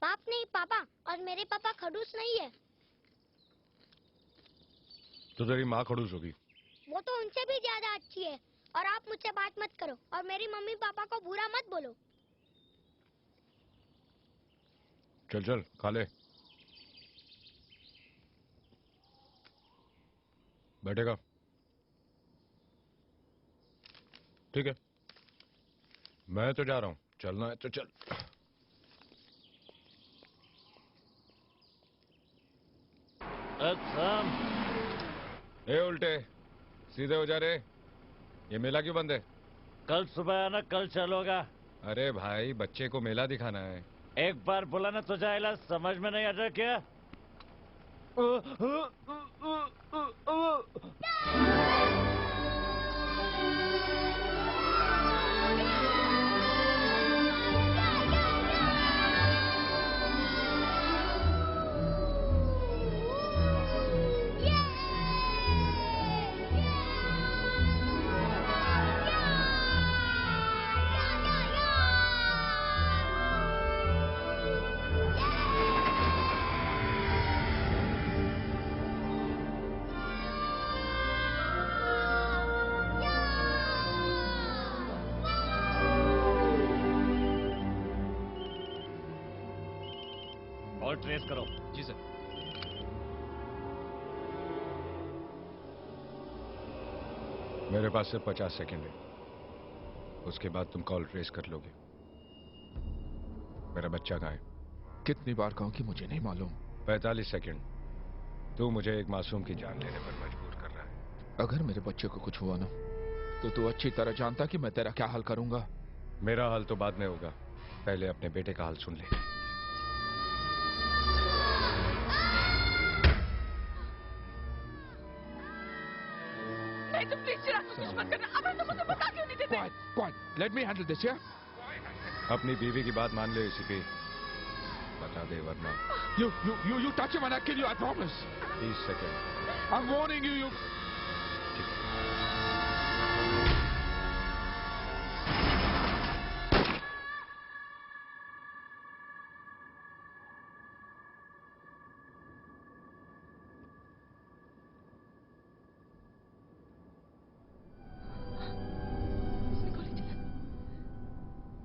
बाप नहीं, पापा। और मेरे पापा खड़ूस नहीं है। तो तेरी माँ खड़ूस होगी। वो तो उनसे भी ज्यादा अच्छी है। और आप मुझसे बात मत करो और मेरी मम्मी पापा को बुरा मत बोलो। चल चल खा ले। बैठेगा? ठीक है, मैं तो जा रहा हूं। चलना है तो चल। ए उल्टे सीधे हो जा रे। ये मेला क्यों बंद है? कल सुबह आना, कल चलोगा। अरे भाई, बच्चे को मेला दिखाना है। एक बार बुलाना तो जाएगा, समझ में नहीं आता क्या? और ट्रेस करो। जी सर। मेरे पास सिर्फ 50 सेकंड है, उसके बाद तुम कॉल ट्रेस कर लोगे। मेरा बच्चा कहाँ है? कितनी बार कहूं कि मुझे नहीं मालूम। 45 सेकंड। तू मुझे एक मासूम की जान लेने पर मजबूर कर रहा है। अगर मेरे बच्चे को कुछ हुआ ना, तो तू अच्छी तरह जानता कि मैं तेरा क्या हाल करूंगा। मेरा हाल तो बाद में होगा, पहले अपने बेटे का हाल सुन ले। नहीं, तुम प्लीज चिराग को कुछ मत करना। अबे तुम मुझे बता क्यों नहीं देते? Quiet, let me handle this, yeah? अपनी बीवी की बात मान ले एसीपी। बता दे वरना You touch him and I kill you, I promise. 30 second. I'm warning you, you...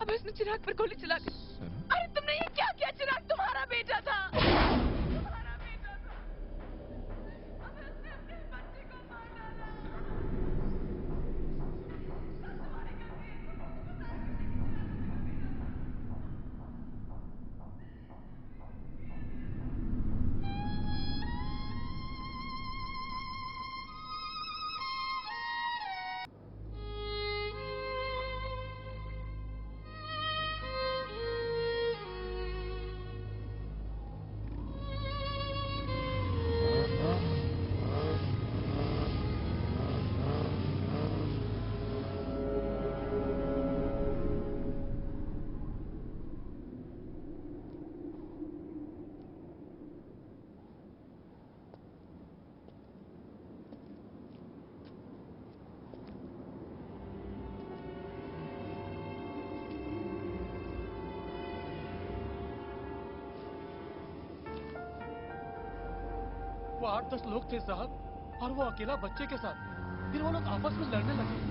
अब उसने चिराग पर गोली चला दी। अरे तुमने ये क्या किया? चिराग तुम्हारा बेटा था। तुम्हारा बेटा था। अब उसने अपने बच्चे को मार डाला। तुम्हारे घर में वो 8-10 लोग थे साहब, और वो अकेला बच्चे के साथ। फिर वो लोग आपस में लड़ने लगे।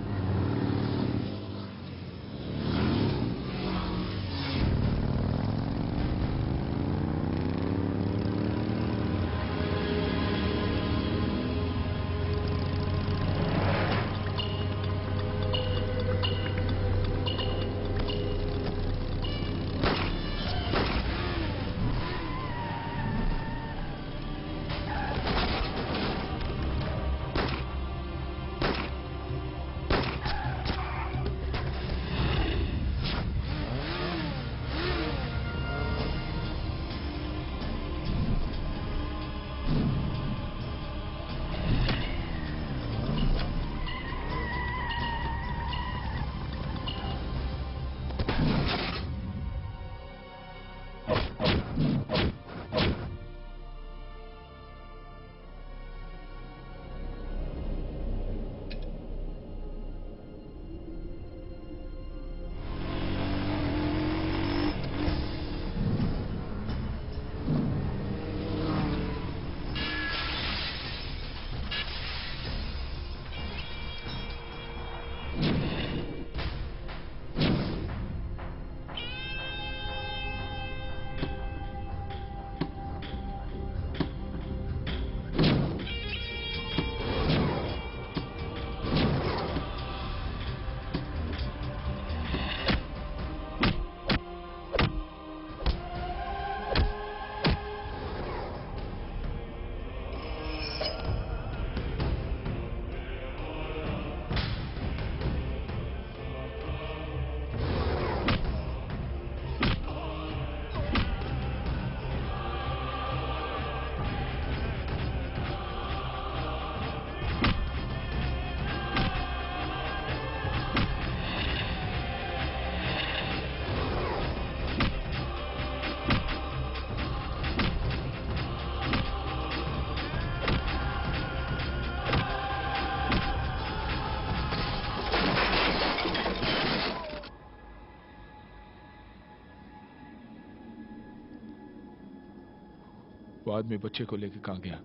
वो आदमी बच्चे को लेके कहां गया?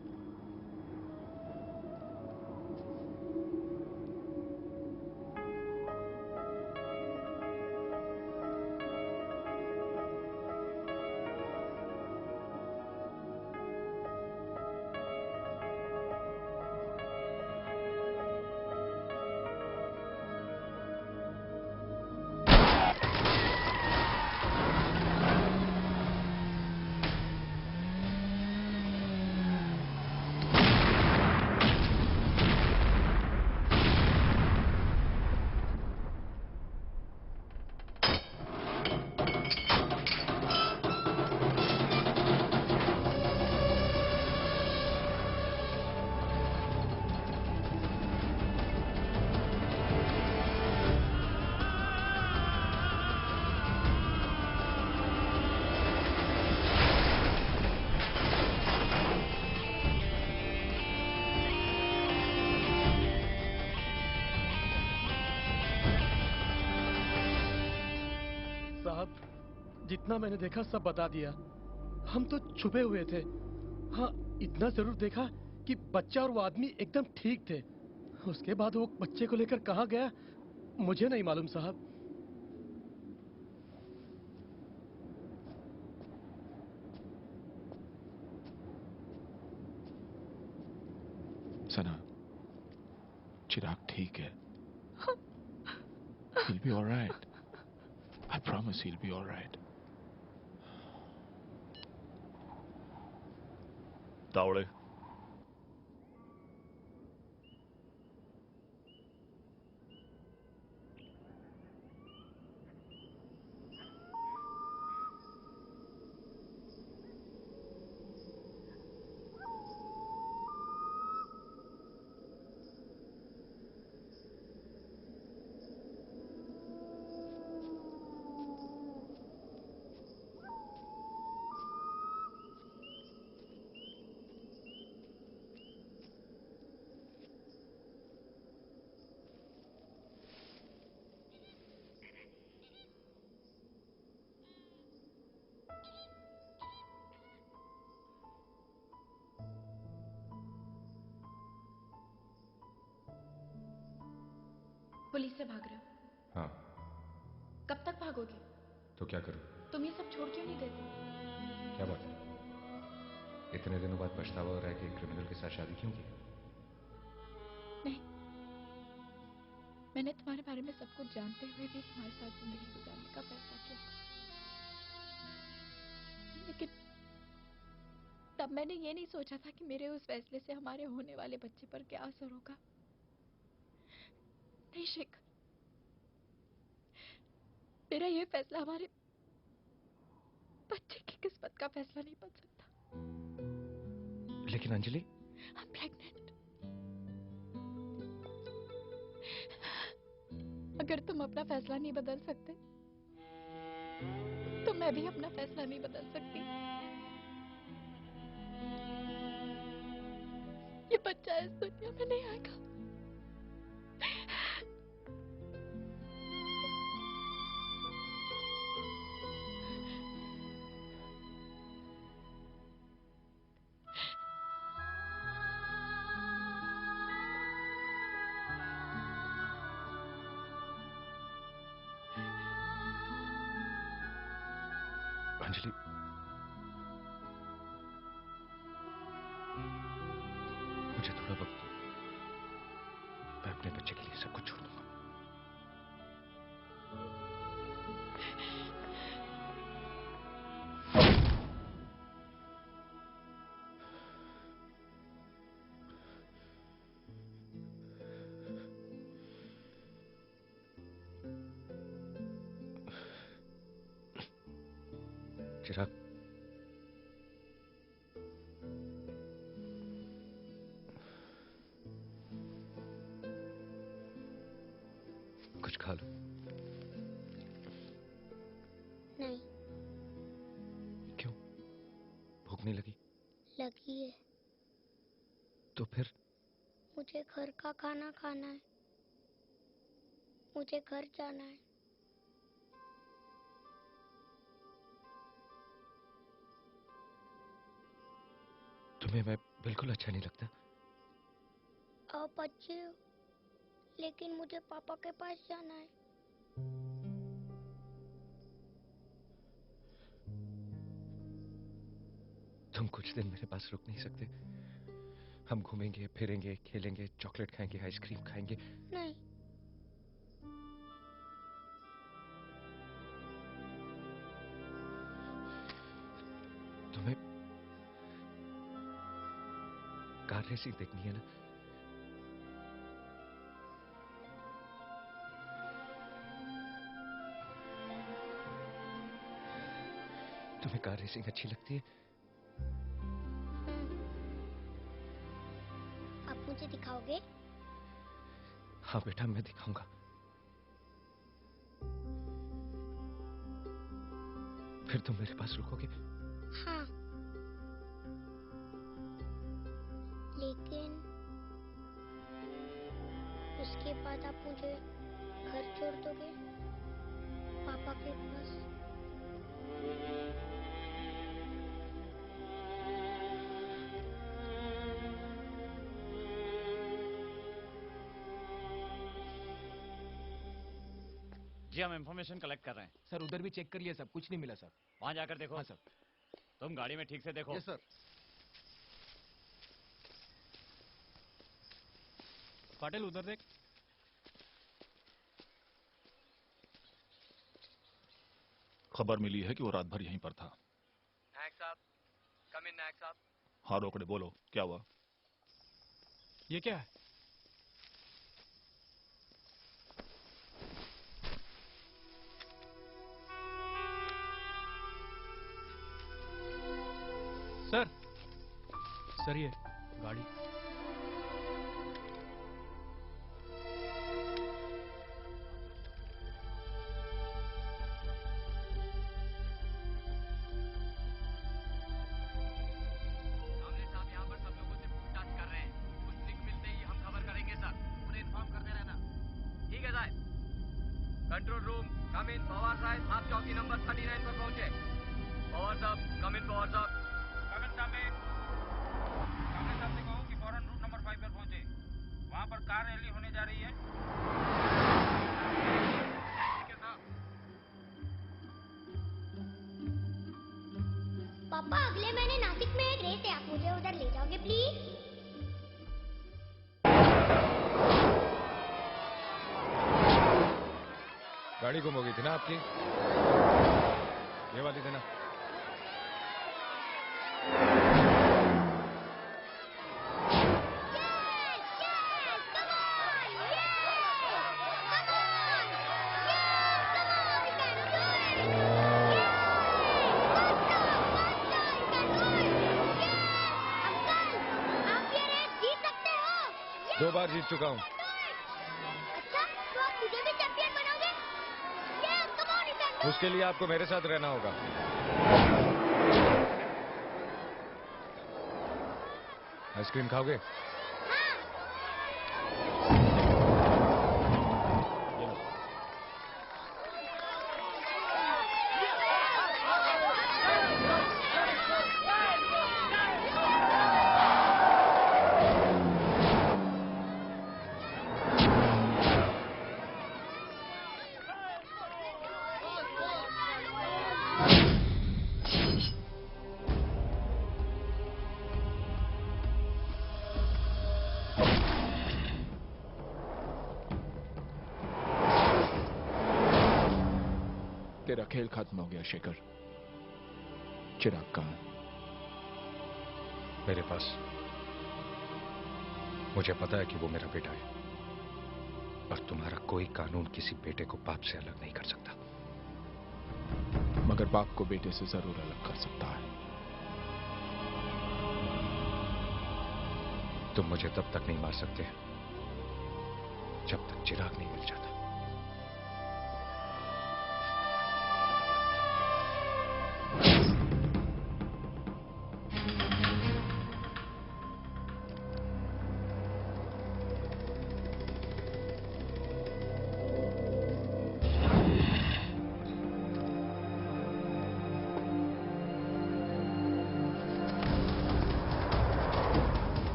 साहब, जितना मैंने देखा सब बता दिया। हम तो छुपे हुए थे। हाँ, इतना जरूर देखा कि बच्चा और वो आदमी एकदम ठीक थे। उसके बाद वो बच्चे को लेकर कहाँ गया मुझे नहीं मालूम साहब। सना, चिराग ठीक है। He'll be all right. I promise he'll be all right. Tawde, police से भाग रहे हो? हाँ। कब तक भागोगे? तो क्या करूं? तुम ये सब छोड़ क्यों नहीं गए? क्या बात है? इतने दिनों बाद पछतावा हो रहा है कि क्रिमिनल के साथ शादी क्यों की? नहीं, मैंने तुम्हारे बारे में सब कुछ जानते हुए भी तुम्हारे साथ जिंदगी गुजारने का फैसला किया। लेकिन तब मैंने ये नहीं सोचा था कि मेरे उस फैसले से हमारे होने वाले बच्चे पर क्या असर होगा। नहीं शेखर, मेरा ये फैसला हमारे बच्चे की किस्मत का फैसला नहीं बन सकता। लेकिन अंजलि, I'm pregnant. अगर तुम अपना फैसला नहीं बदल सकते तो मैं भी अपना फैसला नहीं बदल सकती। ये बच्चा इस दुनिया में नहीं आएगा। अंजलि, मुझे थोड़ा वक्त दो। मैं अपने बच्चे के लिए सब कुछ छोड़ दूंगा। चिराग, कुछ खा लो। नहीं। क्यों? भूख नहीं लगी? लगी है। तो फिर? मुझे घर का खाना खाना है। मुझे घर जाना है। तुम्हें मैं बिल्कुल अच्छा नहीं लगता? आप अच्छे हो, लेकिन मुझे पापा के पास जाना है। तुम कुछ दिन मेरे पास रुक नहीं सकते? हम घूमेंगे, फिरेंगे, खेलेंगे, चॉकलेट खाएंगे, आइसक्रीम खाएंगे। नहीं। तुम्हें कार रेसिंग देखनी है ना? तुम्हें कार रेसिंग अच्छी लगती है? आप मुझे दिखाओगे? हाँ बेटा, मैं दिखाऊंगा। फिर तुम मेरे पास रुकोगे? हाँ। लेकिन उसके बाद आप मुझे घर छोड़ दोगे? पापा के पास? जी हम इंफॉर्मेशन कलेक्ट कर रहे हैं। सर उधर भी चेक कर लिया, सब कुछ नहीं मिला सर। वहां जाकर देखो। हाँ सर। तुम गाड़ी में ठीक से देखो। Yes sir. पाटिल उधर देख। खबर मिली है कि वो रात भर यहीं पर था। नायक साहब, कम इन नायक साहब। हाँ रोकड़े, बोलो क्या हुआ? ये क्या है? सर ये गाड़ी। कंट्रोल रूम कम इन। पवार साहब आप चौकी नंबर 39 पर पहुंचे। पवार साहब कम इन। पवार साहब कम इन। कामरे साहब से कहो कि फौरन रूट नंबर 5 पर पहुंचे। वहां पर कार रैली होने जा रही है। ठीक है साहब। पापा अगले महीने नासिक में एक रेस है, आप मुझे उधर ले जाओगे प्लीज? गाड़ी गुम हो गई थी ना आपकी? ये वाली थी ना? दो बार जीत चुका हूँ। अच्छा, तो आप मुझे भी चैंपियन बनाओगे? कम ऑन निकल। उसके लिए आपको मेरे साथ रहना होगा। आइसक्रीम खाओगे? तेरा खेल खत्म हो गया शेखर। चिराग कहाँ है? मेरे पास। मुझे पता है कि वो मेरा बेटा है, और तुम्हारा कोई कानून किसी बेटे को बाप से अलग नहीं कर सकता। मगर बाप को बेटे से जरूर अलग कर सकता है। तुम मुझे तब तक नहीं मार सकते जब तक चिराग नहीं मिल जाता।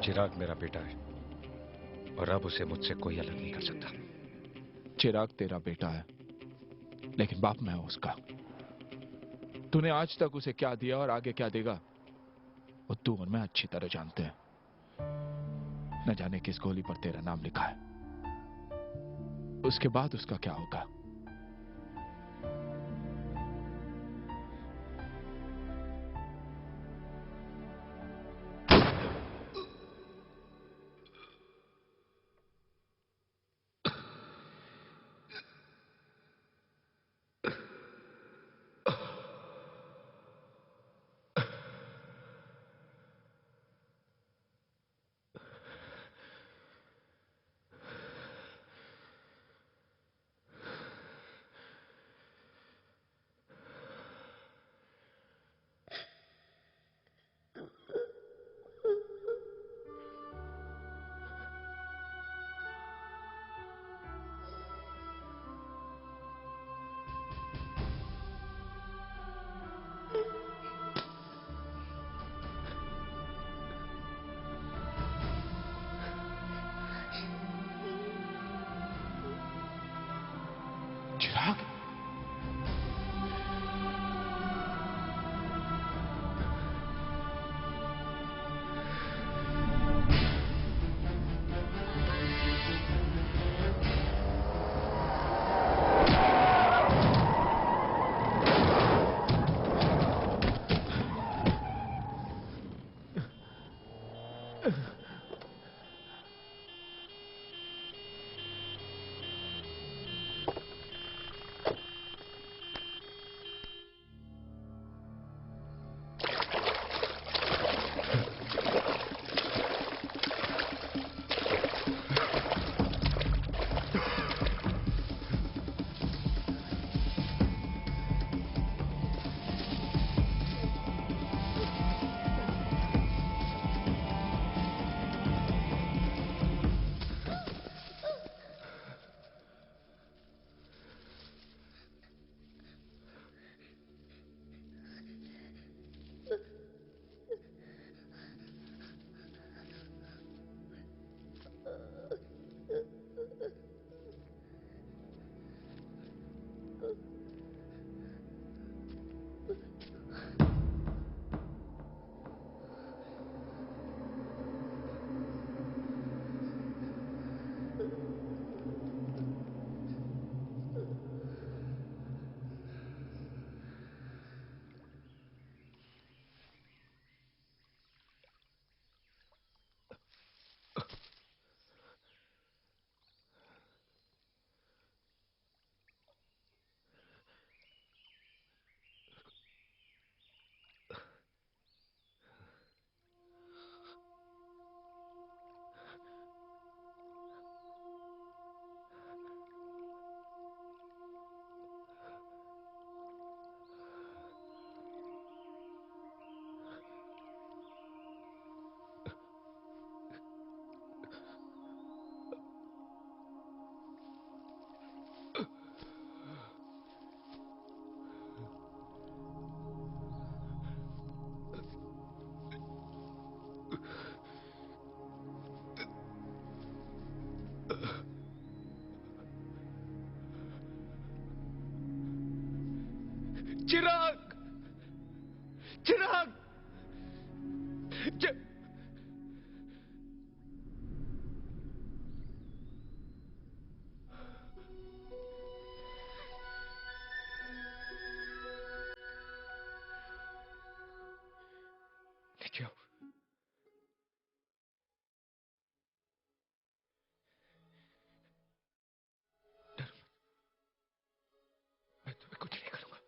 चिराग मेरा बेटा है और अब उसे मुझसे कोई अलग नहीं कर सकता। चिराग तेरा बेटा है, लेकिन बाप मैं हूं उसका। तूने आज तक उसे क्या दिया और आगे क्या देगा, वो तू और मैं अच्छी तरह जानते हैं। न जाने किस गोली पर तेरा नाम लिखा है, उसके बाद उसका क्या होगा। चिराग, चिराग, चिराग, क्यों? मैं तुम्हें कुछ नहीं करूंगा।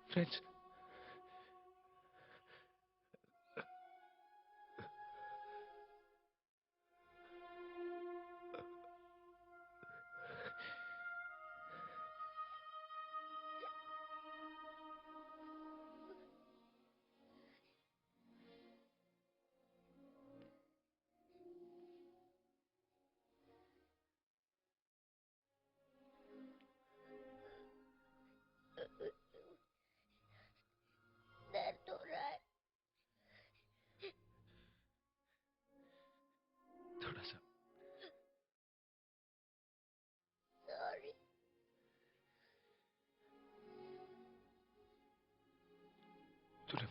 फ्रेंड्स,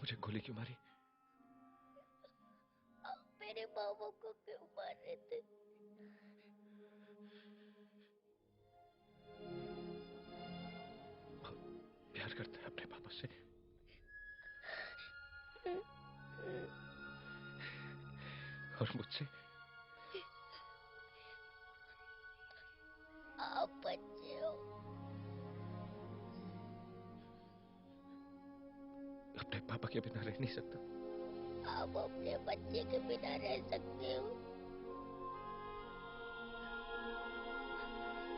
मुझे गोली क्यों मारी? आप मेरे पापा को क्यों मार रहे थे? प्यार करता है अपने पापा से। और मुझसे। आप बच्चे हो। अपने पापा के बिना रह नहीं सकता। आप अपने बच्चे के बिना रह सकते हो।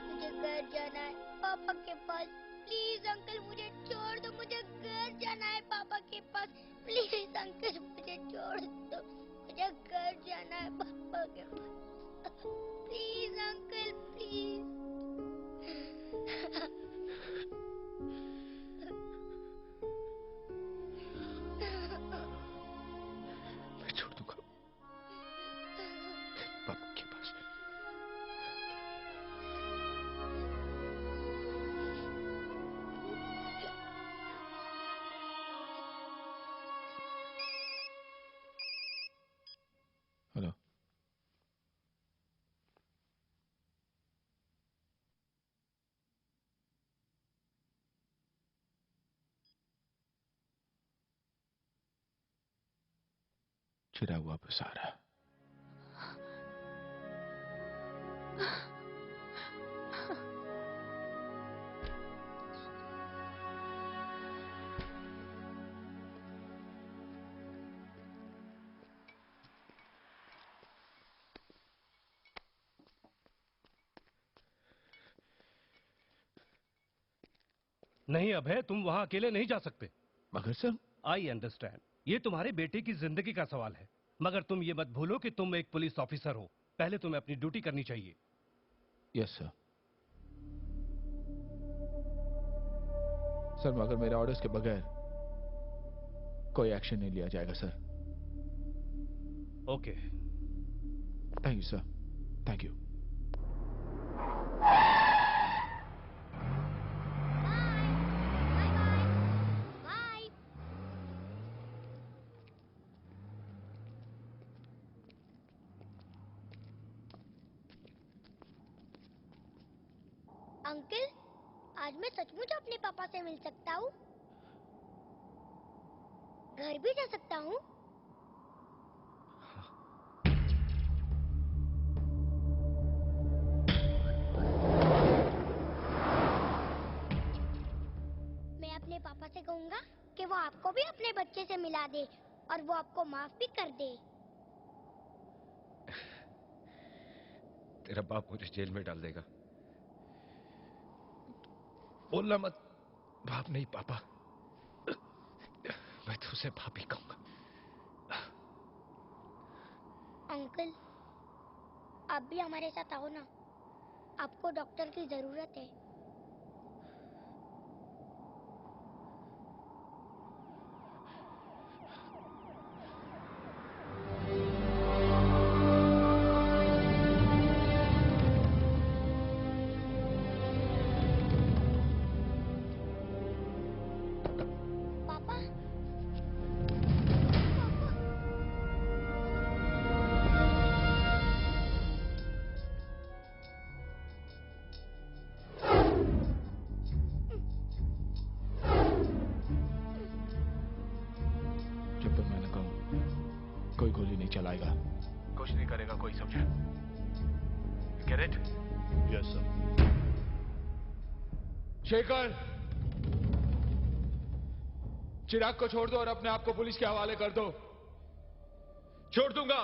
मुझे घर जाना है पापा के पास। प्लीज अंकल मुझे छोड़ दो, मुझे घर जाना है पापा के पास। प्लीज अंकल मुझे छोड़ दो, मुझे घर जाना है पापा के पास। Please uncle please. मैं छोड़ दूंगा पापा के पास। हेलो। चिराग वापस आ रहा है। नहीं अभय, तुम वहां अकेले नहीं जा सकते। मगर सर, आई अंडरस्टैंड, ये तुम्हारे बेटे की जिंदगी का सवाल है, मगर तुम ये मत भूलो कि तुम एक पुलिस ऑफिसर हो। पहले तुम्हें अपनी ड्यूटी करनी चाहिए। Yes sir. सर मगर मेरे ऑर्डर्स के बगैर कोई एक्शन नहीं लिया जाएगा sir. Okay. Thank you sir, thank you. Uncle, आज मैं सचमुच अपने पापा से मिल सकता हूँ? घर भी जा सकता हूँ? मैं अपने पापा से कहूँगा कि वो आपको भी अपने बच्चे से मिला दे और वो आपको माफ भी कर दे। तेरा बाप मुझे जेल में डाल देगा। बोलना मत, बाप नहीं पापा। मैं तो उसे बाप ही कहूंगा। अंकल, आप भी हमारे साथ आओ ना, आपको डॉक्टर की जरूरत है। कोई गोली नहीं चलाएगा, कुछ नहीं करेगा कोई, समझा? Get it? Yes, sir. Shekhar, चिराग को छोड़ दो और अपने आप को पुलिस के हवाले कर दो। छोड़ दूंगा,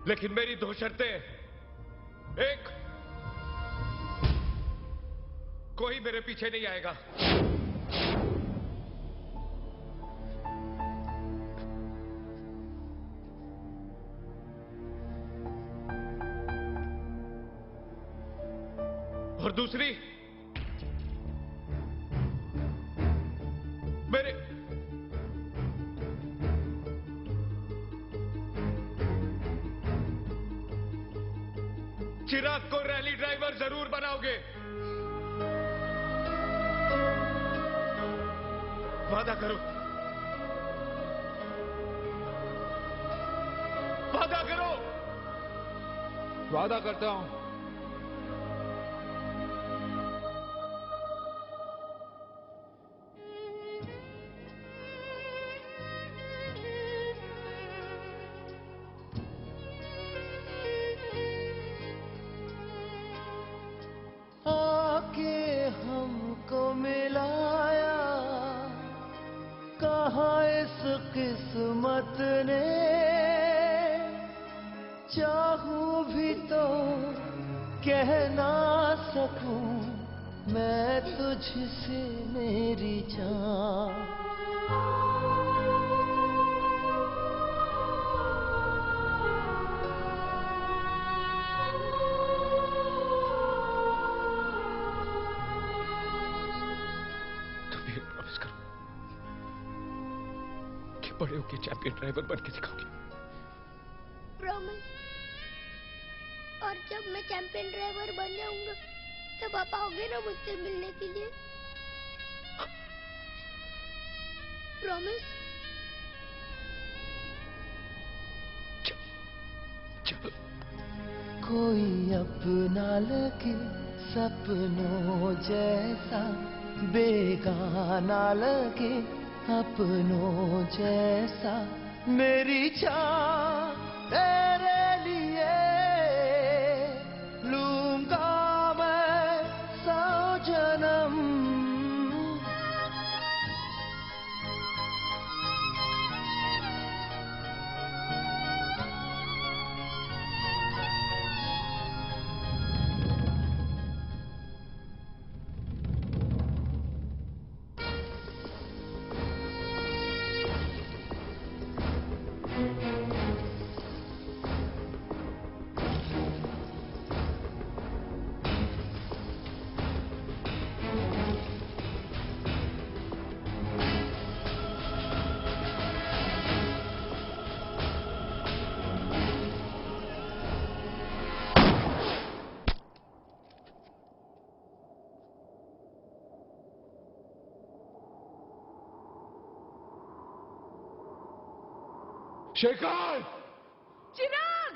लेकिन मेरी दो शर्तें। एक, कोई मेरे पीछे नहीं आएगा। और दूसरी, मेरे चिराग को रैली ड्राइवर जरूर बनाओगे, वादा करो, वादा करो। वादा करता हूं। आके हमको मिलाया कहाँ इस किस्मत ने, चाहूं भी तो कह ना सकूं मैं तुझसे मेरी जान। प्रॉमिस करो कि बड़े होके चैंपियन ड्राइवर बन के दिखाओगे। प्रॉमिस। और जब मैं चैंपियन ड्राइवर बन जाऊंगा तब आप आओगे ना मुझसे मिलने के लिए? प्रॉमिस। कोई अपना लगे सपनों जैसा, बेगाना लगे अपनों जैसा, मेरी जान तेरे लिए लूंगा मैं 100 जन्म। शेखर! चिराग!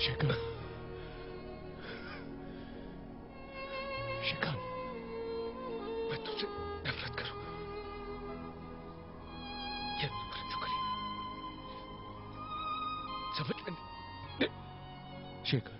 शेखर, शेखर, मैं तुझसे नफरत करूं। ये नफरत क्यों करी? समझ में नहीं। शेखर,